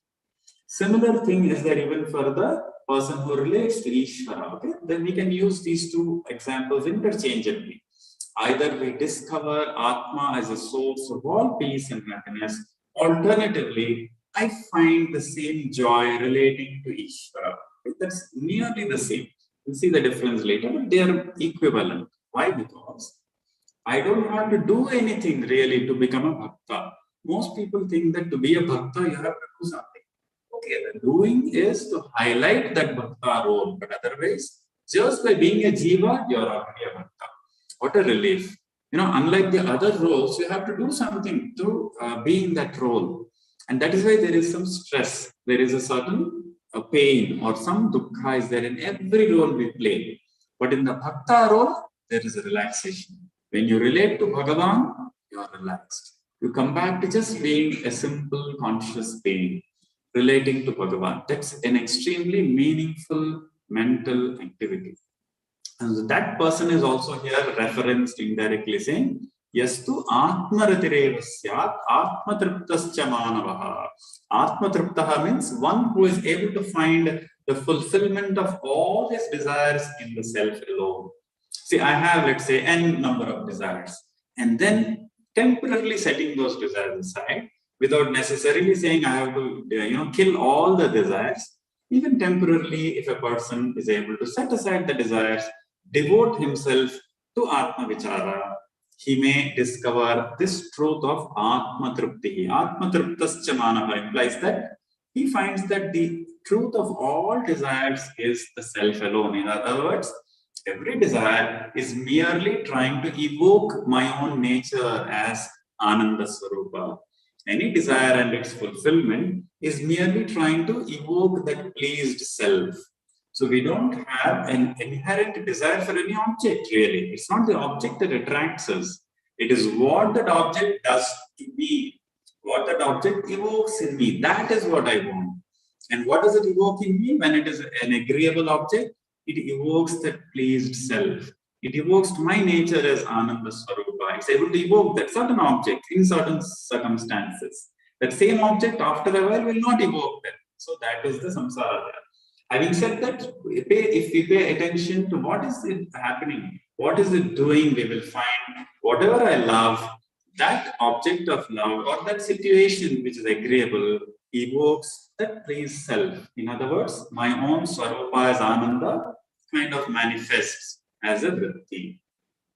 Similar thing is there even for the person who relates to Ishvara. Okay, then we can use these two examples interchangeably. Either we discover Atma as a source of all peace and happiness. Alternatively, I find the same joy relating to Ishvara. That's nearly the same. We'll see the difference later, but they are equivalent. Why? Because I don't have to do anything really to become a bhakta. Most people think that to be a bhakta, you have to do something. Okay, the doing is to highlight that bhakta role, but otherwise, just by being a jiva, you're already a bhakta. What a relief. You know, unlike the other roles, you have to do something to be in that role. And that is why there is some stress. There is a certain pain or some dukkha is there in every role we play. But in the bhakta role, there is a relaxation. When you relate to Bhagavan, you are relaxed. You come back to just being a simple conscious being relating to Bhagavan. That's an extremely meaningful mental activity. And that person is also here referenced indirectly saying, Yastu Atmaratireva Syat Atmatriptascha Manavaha. Atmatriptaha means one who is able to find the fulfillment of all his desires in the self alone. See, I have, let's say, n number of desires, and then temporarily setting those desires aside without necessarily saying I have to, kill all the desires. Even temporarily, if a person is able to set aside the desires, devote himself to Atma Vichara, he may discover this truth of Atma Tripti. Atma Triptascha Manava implies that he finds that the truth of all desires is the self alone. In other words, every desire is merely trying to evoke my own nature as Ananda Swarupa. Any desire and its fulfillment is merely trying to evoke that pleased self. So we don't have an inherent desire for any object, really. It's not the object that attracts us. It is what that object does to me, what that object evokes in me. That is what I want. And what does it evoke in me when it is an agreeable object? It evokes that pleased self. It evokes my nature as Ananda Swarupa. It's able to evoke that certain object in certain circumstances. That same object after a while will not evoke that. So that is the samsara there. Having said that, if we pay attention to what is it happening, what is it doing, we will find whatever I love, that object of love or that situation which is agreeable evokes that pleased self. In other words, my own Swarupa as Ananda kind of manifests as a vritti.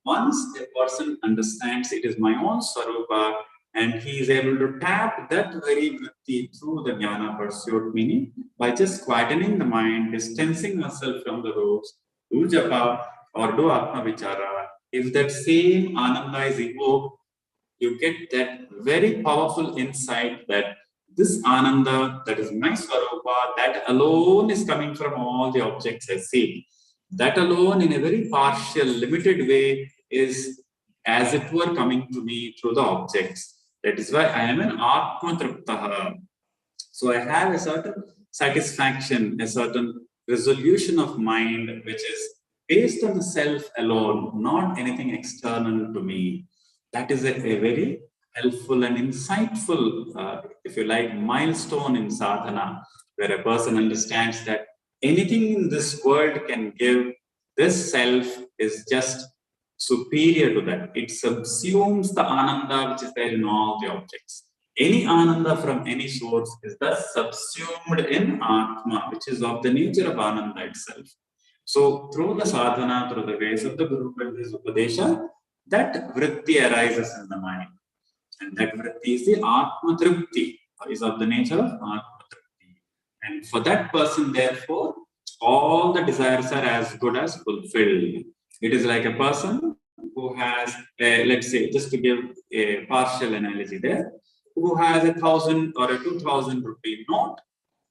Once a person understands it is my own Swarupa and he is able to tap that very vritti through the jnana pursuit, meaning by just quietening the mind, distancing ourselves from the roads, do japa or do Atma Vichara, if that same Ananda is evoked, you get that very powerful insight that this Ananda, that is my Swarupa, that alone is coming from all the objects I see. That alone, in a very partial, limited way, is as it were coming to me through the objects. That is why I am an Atma Triptaha. So I have a certain satisfaction, a certain resolution of mind, which is based on the self alone, not anything external to me. That is a very helpful and insightful, if you like, milestone in sadhana, where a person understands that anything in this world can give, this self is just superior to that. It subsumes the ananda which is there in all the objects. Any ananda from any source is thus subsumed in Atma, which is of the nature of ananda itself. So through the sadhana, through the ways of the Guru and his Upadesha, that vritti arises in the mind. And that vritti is the Atma Tripti, is of the nature of Atma Tripti. And for that person, therefore, all the desires are as good as fulfilled. It is like a person who has, let's say, just to give a partial analogy there, who has 1,000 or a 2,000 rupee note.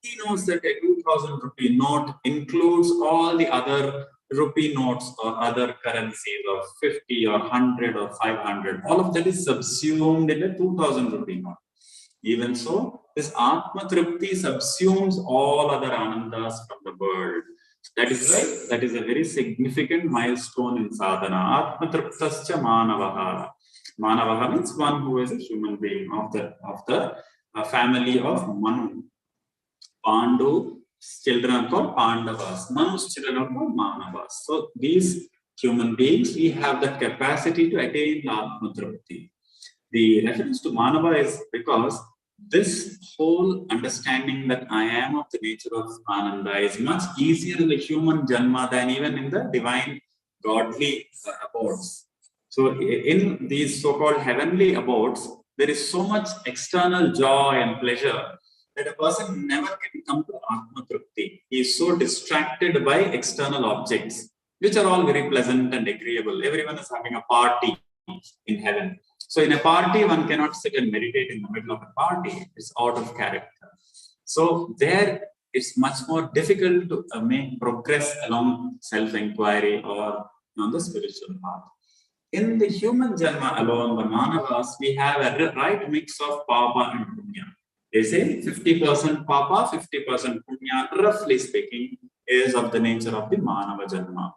He knows that a 2,000 rupee note includes all the other rupee notes or other currencies of 50 or 100 or 500, all of that is subsumed in a 2000 rupee note. Even so, this Atma Tripti subsumes all other Anandas from the world. That is why that is a very significant milestone in sadhana. Atma Triptascha Manavaha. Manavaha means one who is a human being of the family of Manu. Pandu children are called Pandavas. Manu's children are called Manavas. So these human beings, we have the capacity to attain Atma Tripti. The reference to Manava is because this whole understanding that I am of the nature of Ananda is much easier in the human Janma than even in the divine godly abodes. So in these so-called heavenly abodes, there is so much external joy and pleasure that a person never can come to Atma Tripti. He is so distracted by external objects, which are all very pleasant and agreeable. Everyone is having a party in heaven. So in a party, one cannot sit and meditate in the middle of a party. It's out of character. So there, it's much more difficult to make progress along self-inquiry or on the spiritual path. In the human Janma alone, the Manavas, we have a right mix of Papa and Punya. They say 50% Papa, 50% Punya, roughly speaking, is of the nature of the Manava Janma.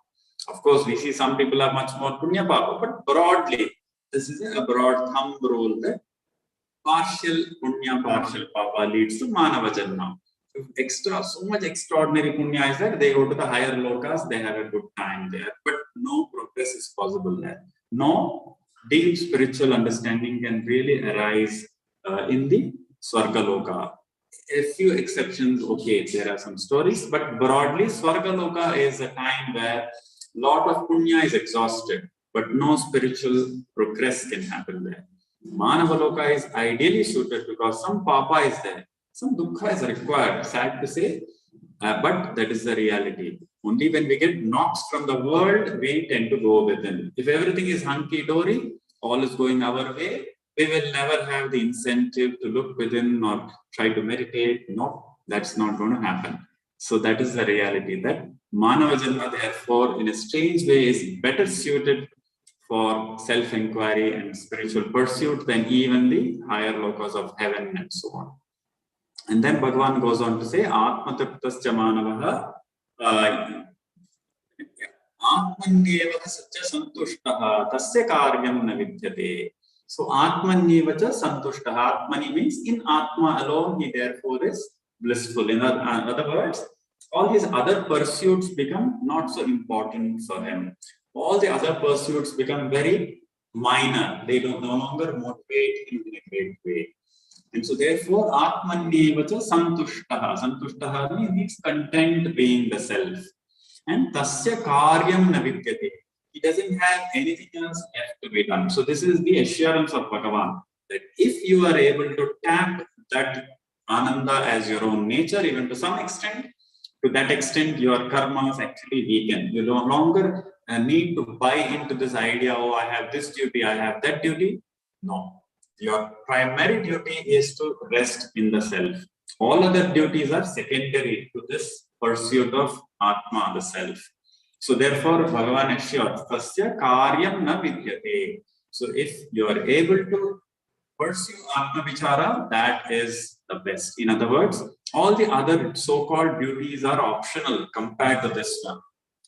Of course, we see some people are much more Punya Papa, but broadly, this is a broad thumb rule that partial Punya, partial Papa leads to Manava Janma. So much extraordinary Punya is that they go to the higher lokas, they have a good time there, but no progress is possible there. No deep spiritual understanding can really arise in the Swarga Loka. A few exceptions, okay, there are some stories, but broadly, Swarga Loka is a time where lot of Punya is exhausted, but no spiritual progress can happen there. Manavaloka is ideally suited because some Papa is there, some Dukkha is required, sad to say, but that is the reality. Only when we get knocks from the world, we tend to go within. If everything is hunky-dory, all is going our way, we will never have the incentive to look within or try to meditate. No, that's not going to happen. So that is the reality, that Manava Janma, therefore, in a strange way, is better suited for self-inquiry and spiritual pursuit than even the higher lokas of heaven and so on. And then Bhagavan goes on to say, Atma Triptascha Manavaha Atmanyevaha Satya Santushtaha Tasya Karyam Na Vidyate. So Atmanyevacha Santushtaha. Atmani means in Atma alone, he therefore is blissful. In other words, all his other pursuits become not so important for him. All the other pursuits become very minor. They no longer motivate him in a great way. And so therefore, Atmanyevacha Santushtaha. Santushtaha means content being the self. And Tasya Karyam Na Vidyate. He doesn't have anything else left to be done. So this is the assurance of Bhagavan, that if you are able to tap that Ananda as your own nature, even to some extent, to that extent, your karmas actually weaken. You no longer need to buy into this idea, oh, I have this duty, I have that duty. No. Your primary duty is to rest in the self. All other duties are secondary to this pursuit of Atma, the self. So therefore, Bhagavan assures, Tasya Karyam Na Vidyate. So if you are able to pursue Atma Vichara, that is the best. In other words, all the other so-called duties are optional compared to this one.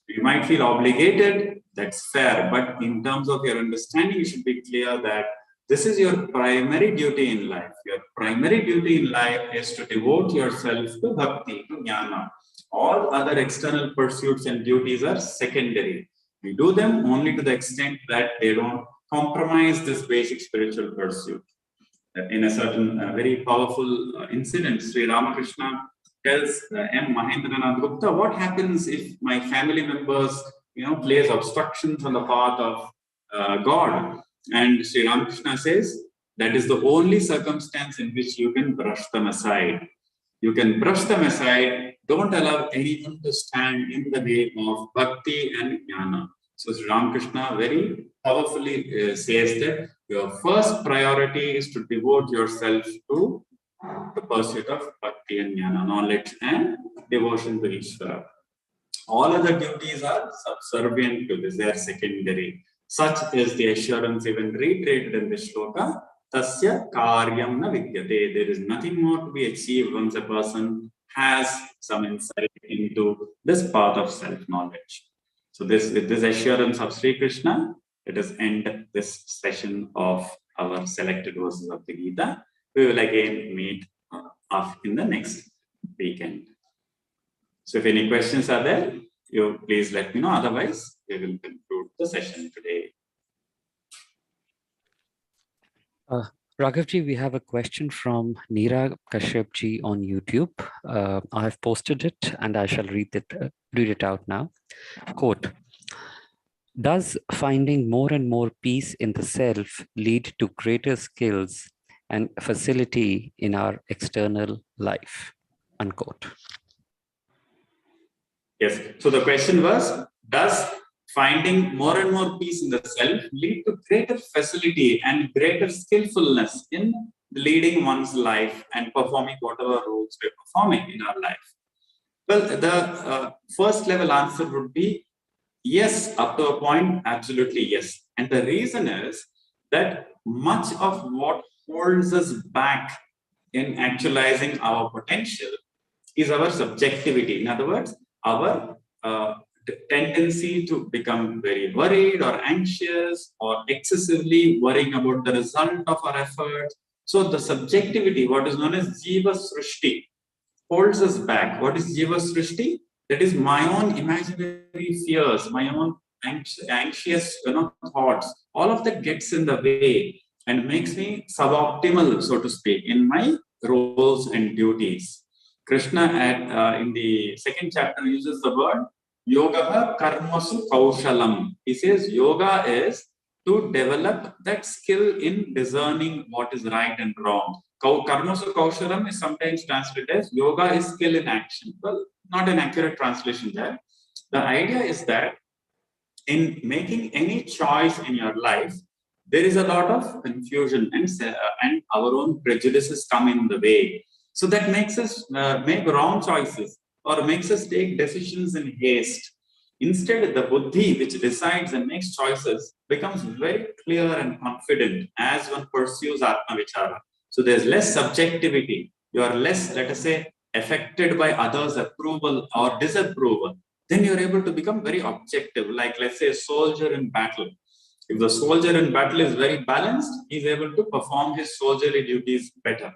You might feel obligated, that's fair, but in terms of your understanding, you should be clear that this is your primary duty in life. Your primary duty in life is to devote yourself to bhakti, to jnana. All other external pursuits and duties are secondary. We do them only to the extent that they don't compromise this basic spiritual pursuit. In a certain very powerful incident, Sri Ramakrishna tells M. Mahendranath Gupta, what happens if my family members, place obstructions on the path of God? And Sri Ramakrishna says, that is the only circumstance in which you can brush them aside. You can brush them aside. Don't allow anyone to stand in the way of bhakti and jnana. So Sri Ramakrishna very powerfully says that your first priority is to devote yourself to the pursuit of bhakti and jnana, knowledge and devotion to Ishvara. All other duties are subservient to this, they are secondary. Such is the assurance even reiterated in this shloka. Tasya karyam na vidyate. There is nothing more to be achieved once a person has some insight into this path of self-knowledge. So with this assurance of Sri Krishna, let us end this session of our selected verses of the Gita. We will again meet in the next weekend. So if any questions are there, you please let me know. Otherwise, we will conclude the session today. Raghavji, we have a question from Neera Kashyapji on YouTube. I have posted it and I shall read it out now. Quote, does finding more and more peace in the self lead to greater skills and facility in our external life? Unquote. Yes. So the question was, does finding more and more peace in the self lead to greater facility and greater skillfulness in leading one's life and performing whatever roles we're performing in our life? Well, the first level answer would be yes, up to a point, absolutely yes. And the reason is that much of what holds us back in actualizing our potential is our subjectivity. In other words, our tendency to become very worried or anxious or excessively worrying about the result of our efforts. So the subjectivity, what is known as Jiva Srishti, holds us back. What is Jiva Srishti? That is my own imaginary fears, my own anxious thoughts. All of that gets in the way and makes me suboptimal, so to speak, in my roles and duties. Krishna in the second chapter uses the word yoga karmasu kaushalam. He says yoga is to develop that skill in discerning what is right and wrong. Karmasu kaushalam is sometimes translated as yoga is skill in action. Well, not an accurate translation there. The idea is that in making any choice in your life, there is a lot of confusion and our own prejudices come in the way. So that makes us make wrong choices or makes us take decisions in haste. Instead, the buddhi, which decides and makes choices, becomes very clear and confident as one pursues Atma Vichara. So there's less subjectivity. You are less, let us say, affected by others' approval or disapproval. Then you're able to become very objective. Like, let's say, a soldier in battle. If the soldier in battle is very balanced, he's able to perform his soldierly duties better.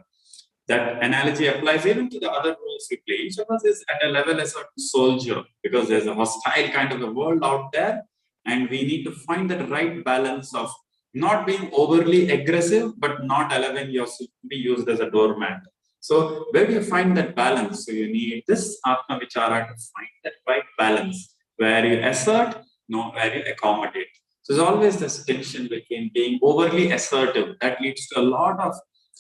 That analogy applies even to the other roles we play. Each of us is at a level as a soldier because there's a hostile kind of a world out there, and we need to find that right balance of not being overly aggressive, but not allowing yourself to be used as a doormat. So where do you find that balance? So you need this Atma Vichara to find that right balance where you assert, where you accommodate. So there's always this tension between being overly assertive that leads to a lot of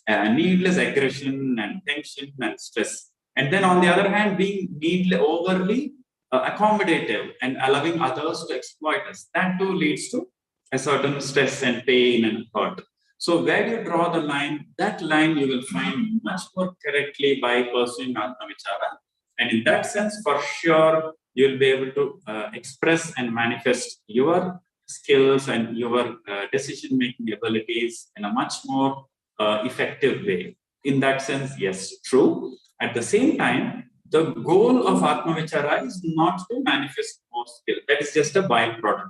needless aggression and tension and stress. And then on the other hand, being overly accommodative and allowing others to exploit us, that too leads to a certain stress and pain and hurt. So where you draw the line, that line you will find much more correctly by pursuing Atma Vichara. And in that sense, for sure, you'll be able to express and manifest your skills and your decision-making abilities in a much more effective way. In that sense, yes, true. At the same time, the goal of Atma Vichara is not to manifest more skill. That is just a byproduct.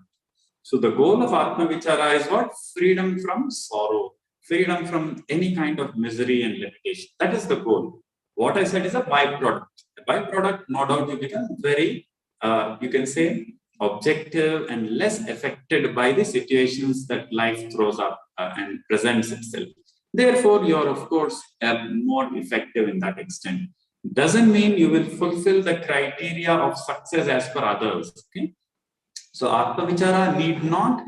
So the goal of Atma Vichara is what? Freedom from sorrow, freedom from any kind of misery and limitation. That is the goal. What I said is a byproduct. A byproduct, no doubt, you become very, you can say, objective and less affected by the situations that life throws up and presents itself. Therefore, you are, of course, more effective in that extent. Doesn't mean you will fulfill the criteria of success as per others. Okay? So, Atma Vichara need not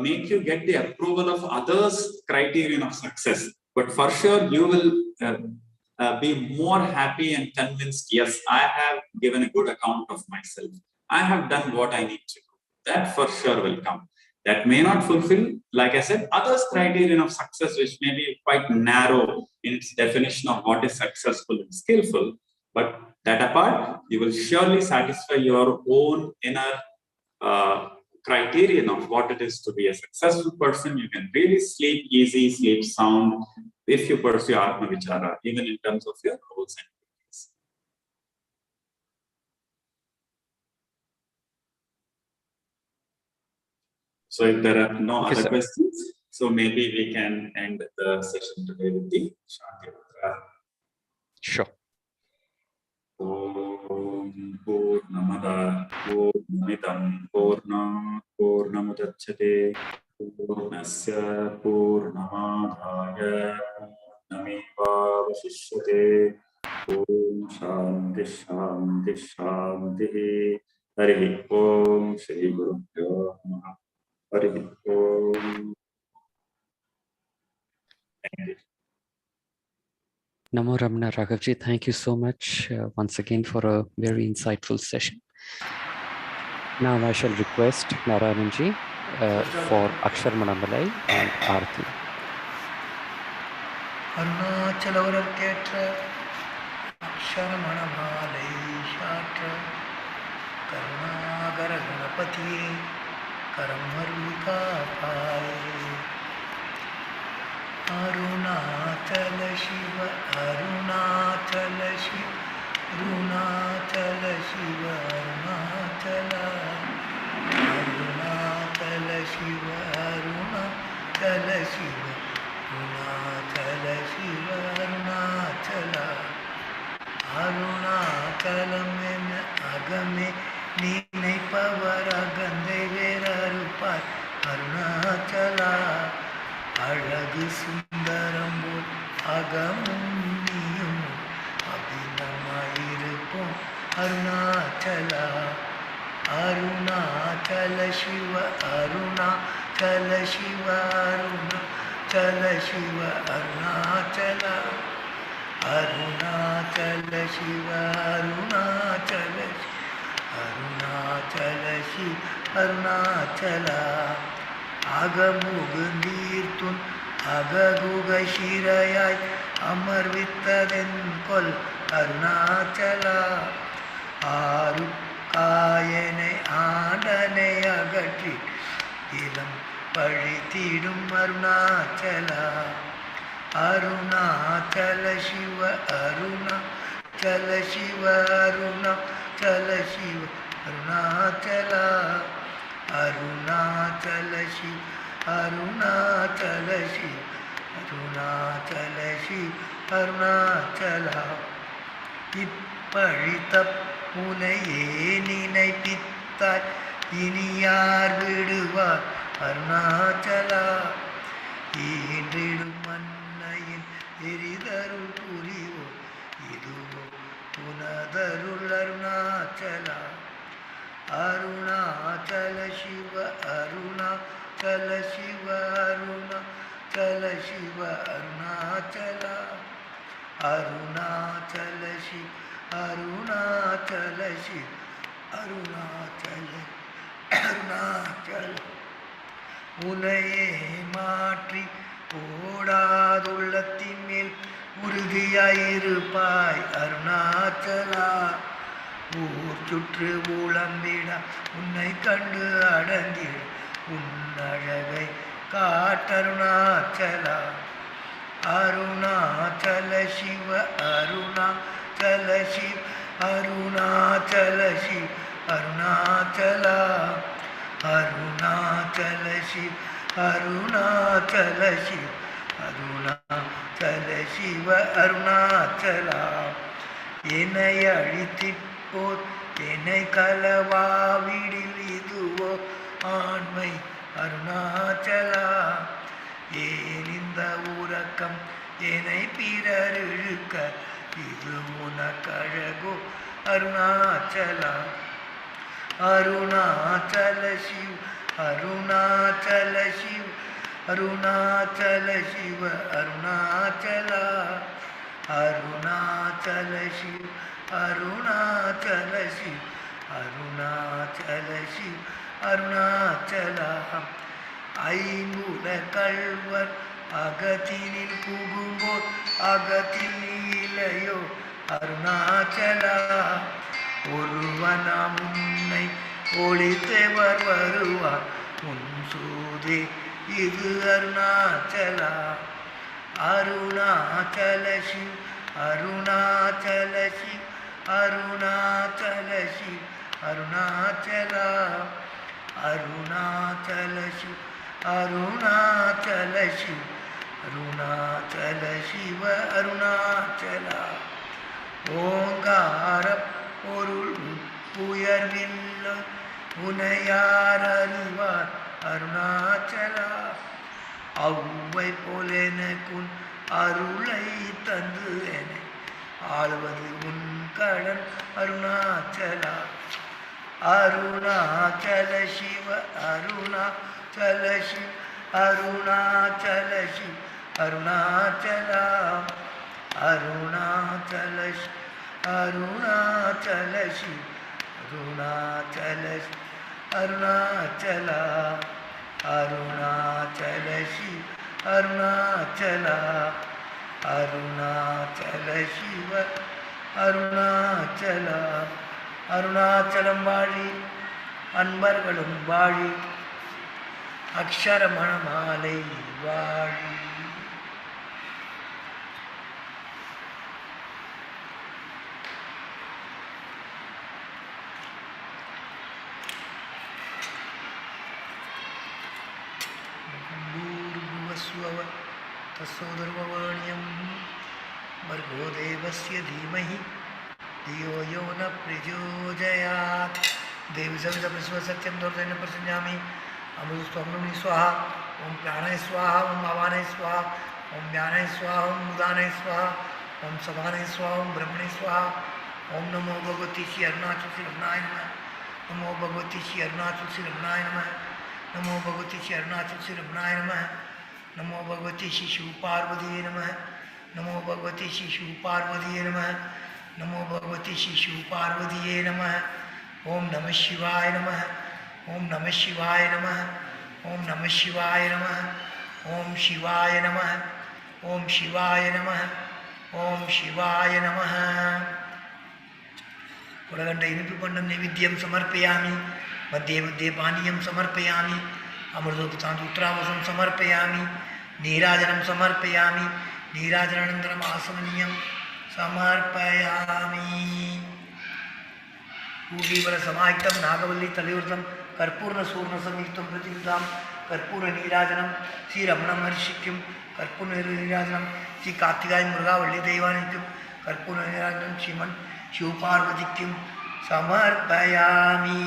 make you get the approval of others' criterion of success. But for sure, you will be more happy and convinced, yes, I have given a good account of myself. I have done what I need to do. That for sure will come. That may not fulfill, like I said, others' criterion of success, which may be quite narrow in its definition of what is successful and skillful. But that apart, you will surely satisfy your own inner criterion of what it is to be a successful person. You can really sleep easy, sleep sound if you pursue Atma Vichara, even in terms of your goals and duties. So if there are no other questions, so maybe we can end the session today with the Shanti Mantra. Sure. Om Purnamada Purnamidam Purnam Purnamudachyate Purnasya Purnamadaya Purnamevavasishyate Om Shanti Shanti Shanti Harihi Om Shri Gurubhyo Namaha Harihi Om. Thank you. Namo Ramana Raghavji, thank you so much once again for a very insightful session. Now I shall request Narayananji for Akshar Manamalai and Aarti. அருணாச்சலவரற்கேற்ற Aksharamanamalai சாற்ற Karunakara கணபதியே கரமருள் காப்பாயே. அருணாச்சல சிவ அருணாச்சல சிவ அருணாச்சல சிவ அருணாச்சல அருணாச்சல சிவ அருணாச்சல சிவ அருணாச்சல சிவ அருணாச்சல அருணாச்சலம் என அகமே நினைப்பவர் அகந்தை வேறறுப்பார் அருணாச்சலா. அழகு சுந்தரம் போல் அகமும் நீயும் அபிநமாயிருப்போம் அருணாச்சலா. அருணாச்சல சிவ அருணாச்சல சிவ அருணாச்சல சிவ அருணாச்சலா. அருணாச்சல சிவ அருணாச்சல அருணாச்சல சிவ அருணாச்சலா. அகமுகுந்தீர்த்துன் அககுக சிரையாய் அமர்வித்ததென் கொல் அருணாச்சலா. ஆறு காயனை ஆடனை அகற்றி இளம் பழித்திடும் அருணாச்சலா. அருணாச்சல சிவ அருணாச்சல சிவ அருணாச்சல சிவ அருணாச்சலா. அருணாச்சல சிவ அருணாச்சல சிவ அருணாச்சல சிவ அருணாச்சலா. இப்பழித்த புனையே நினைப்பித்தாய் இனி யார் விடுவார் அருணாச்சலா. ஈன்றிடும் மன்னையின் எரிதருள் புரிவோ இதுவோ புனதருள் அருணாச்சலா. அருணாச்சல சிவ அருணாச்சல சிவ அருணாச்சல சிவ அருணாச்சலா. அருணாச்சல சிவ அருணாச்சல சிவ அருணாச்சல அருணாச்சல. உனையே மாற்றி ஓடாதுள்ளத்தின் மேல் உறுதியாயிருப்பாய் அருணாச்சலா. ஊர் சுற்று ஊழம்பிட உன்னை கண்டு அடங்கிட உன்னழகை காட்டருணாச்சலா. அருணாச்சல சிவ அருணாச்சல சிவ அருணாச்சல சிவ அருணாச்சலா. அருணாச்சல சிவ அருணாச்சல சிவ அருணாச்சல சிவ அருணாச்சலா. என்னை அழித்திப்போர் என்னை கலவாவிடில் இதுவோ ஆண்மை அருணாச்சலா. ஏன் இந்த உறக்கம் என்னை பிறர் இழுக்க இது உனக்கழகோ அருணாச்சலா. அருணாச்சல சிவ அருணாச்சல சிவ அருணாச்சல சிவ அருணாச்சலா. அருணாச்சல சிவ அருணாச்சல சிவ அருணாச்சல சிவ அருணாச்சலா. ஐம்புல கள்வர் அகத்தினில் புகும்போர் அகத்தில் நீலையோ அருணாச்சலா ஒருவனாம் உன்னை ஒளித்தவர் வருவார் உன் சூதே இது அருணாச்சலா அருணாச்சல சிவ் அருணாச்சல சிவ் அருணாச்சல சிவ் அருணாச்சலா அருணாச்சல சிவ் அருணாச்சல சிவ் அருணாச்சல சிவ அருணாச்சலா ஓங்கார பொருள் உயர்வில்ல உனையார் அறிவார் அருணாச்சலா அவ்வை போல எனக்குன் அருளை தந்து என ஆளுவது உன் கடன் அருணாச்சலா அருணாச்சல சிவ அருணாச்சல சிவ அருணாச்சல சிவ அருணாச்சலா அருணாச்சல சிவ அருணாச்சல சிவ அருணாச்சல சிவ அருணாச்சலா அருணாச்சல சிவ அருணாச்சலா அருணாச்சல சிவ அருணாச்சலா அருணாச்சலம் வாழி அன்பர்களும் வாழி அக்ஷரமணமாலை வாழி भूर्भुवस्वः तत्सवितुर्वरेण्यं भर्गो देवस्य धीमहि धियो यो न प्रचोदयात् देवी सवितः सत्यं दोर्जेन प्रसन्यामि अमृतस्त्वं स्वाहा ओम प्राणाय स्वाहा ओम अपानाय स्वाहा ओम ज्ञानाय स्वाहा ओम उदानाय स्वाहा ओम समानाय स्वाहा ओम ब्रह्मणे स्वाहा ओम नमो भगवती श्री अरुणाचल श्री रमणाय नमः नमो भगवती श्री अरुणाचल श्री रमणाय नमः नमो भगवती श्री अरुणाचल श्री रमणाय नमः नमो भगवती श्री शिव पार्वती नमः नमो भगवती श्री शिव पार्वती नमः नमो भगवती श्री शिव पार्वती नमः ओम नमः शिवाय नमः ओम नमः शिवाय नमः ओम नमः शिवाय नमः ओम शिवाय नमः ओम शिवाय नमः ओम शिवाय नमः पुरगंड इनिपुपंडं नैवेद्यं समर्पयामि मध्ये मध्ये पानीयं समर्पयामि अमृतोपचारोत्तरावसं समर्पयामि नीराजनं समर्पयामि नीराजनानन्तरम् आसमनीयं समर्पयामि पूर्वीवरसमाहितं नागवल्ली तलयोर्धं कर्पूर्णसूर्णसंयुक्तं प्रतियुधां कर्पूरनीराजनं श्रीरमणमहर्षिक्यं कर्पूरनीराजनं श्री कार्तिकाय मुरुगावल्ली दैवानिक्यं कर्पूरनीराजनं श्रीमन् शिवपार्वतीक्यं समर्पयामि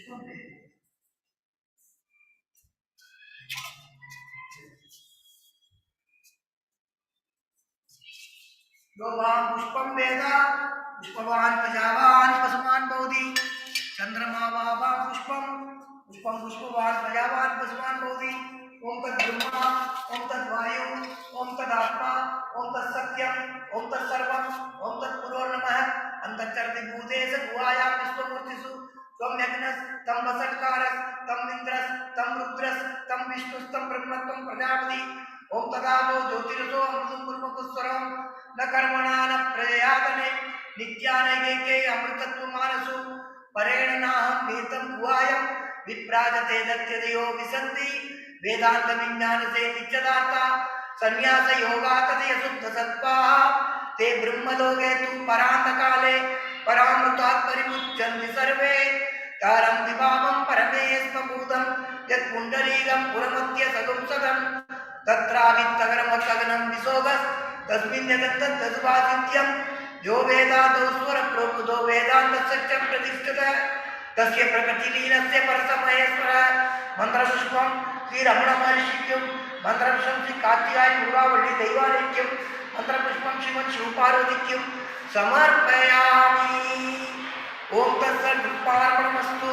पुष्पम वेद पुष्पवान प्रजावान पशुमान बहुधी चंद्रमा बाबा पुष्पम पुष्पम पुष्पवान प्रजावान पशुमान बहुधी ओम तद्ब्रह्मा ओम तद्वायु ओम तदात्मा ओम तत्सत्यम ओम तत्सर्वम ओम तत्पुरोर्नमः अंतर्चरति भूतेश गुहायां विश्वमूर्तिषु त्वं यज्ञस् तं वसत्कारस् तं इन्द्रस् तं रुद्रस् तं विष्णुस् तं ब्रह्मत्वं प्रजापति ओम तदावो ज्योतिरसो अमृतं पूर्वपुस्वरं न कर्मणा न प्रजयातने नित्यानैके अमृतत्वमानसु परेण नाहं वेतं गुहायं विप्राजते दत्यदयो विसन्ति वेदांत विज्ञान से नित्यदाता संन्यास योगातदय शुद्ध सत्त्वाः ते ब्रह्मलोके तु परान्त काले परामृतात् परिमुच्यन्ति सर्वे तारं विभावं परमेश्वभूतं यत् पुण्डरीकं पुरमध्य सदुंसदं तत्रावित्तगरमखगनं विशोभस् तस्मिन् यदन्तद्दुवादित्यं यो वेदादौ स्वरप्रोक्तो वेदान्तसत्यं प्रतिष्ठितः तस्य प्रकृतिलीनस्य परसमहेश्वरः मन्त्रपुष्पं श्रीरमणमहर्षिक्यं मन्त्रपुष्पं श्री कार्तिकाय मुरुगावल्ली दैवालयिक्यं मन्त्रपुष्पं श्रीमन् शिवपार्वतीक्यं समर्पयामि। ओम तत्सर्वमस्तु।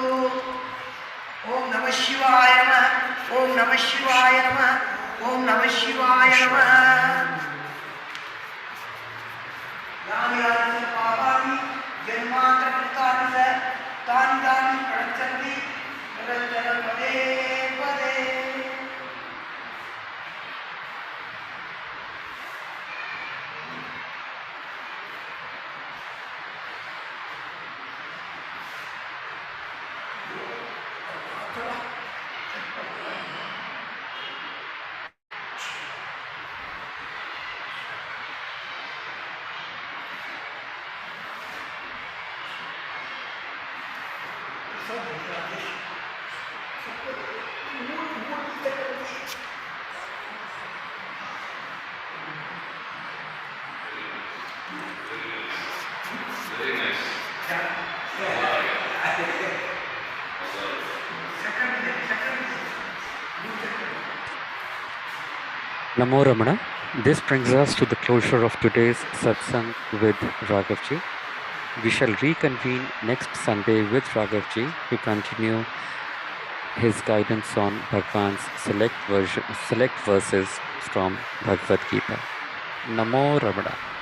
ओम नमः शिवाय नमः। ओम नमः शिवाय नमः। ओम नमः शिवाय नमः। यानि यानि पापानि जन्मान्तरकृतानि च तानि तानि प्रणश्यन्ति निरञ्जनं पदे पदे। Namo Ramana. This brings us to the closure of today's Satsang with Raghavji. We shall reconvene next Sunday with Raghavji to continue his guidance on Bhagwan's select verses from Bhagavad Gita. Namo Ramana.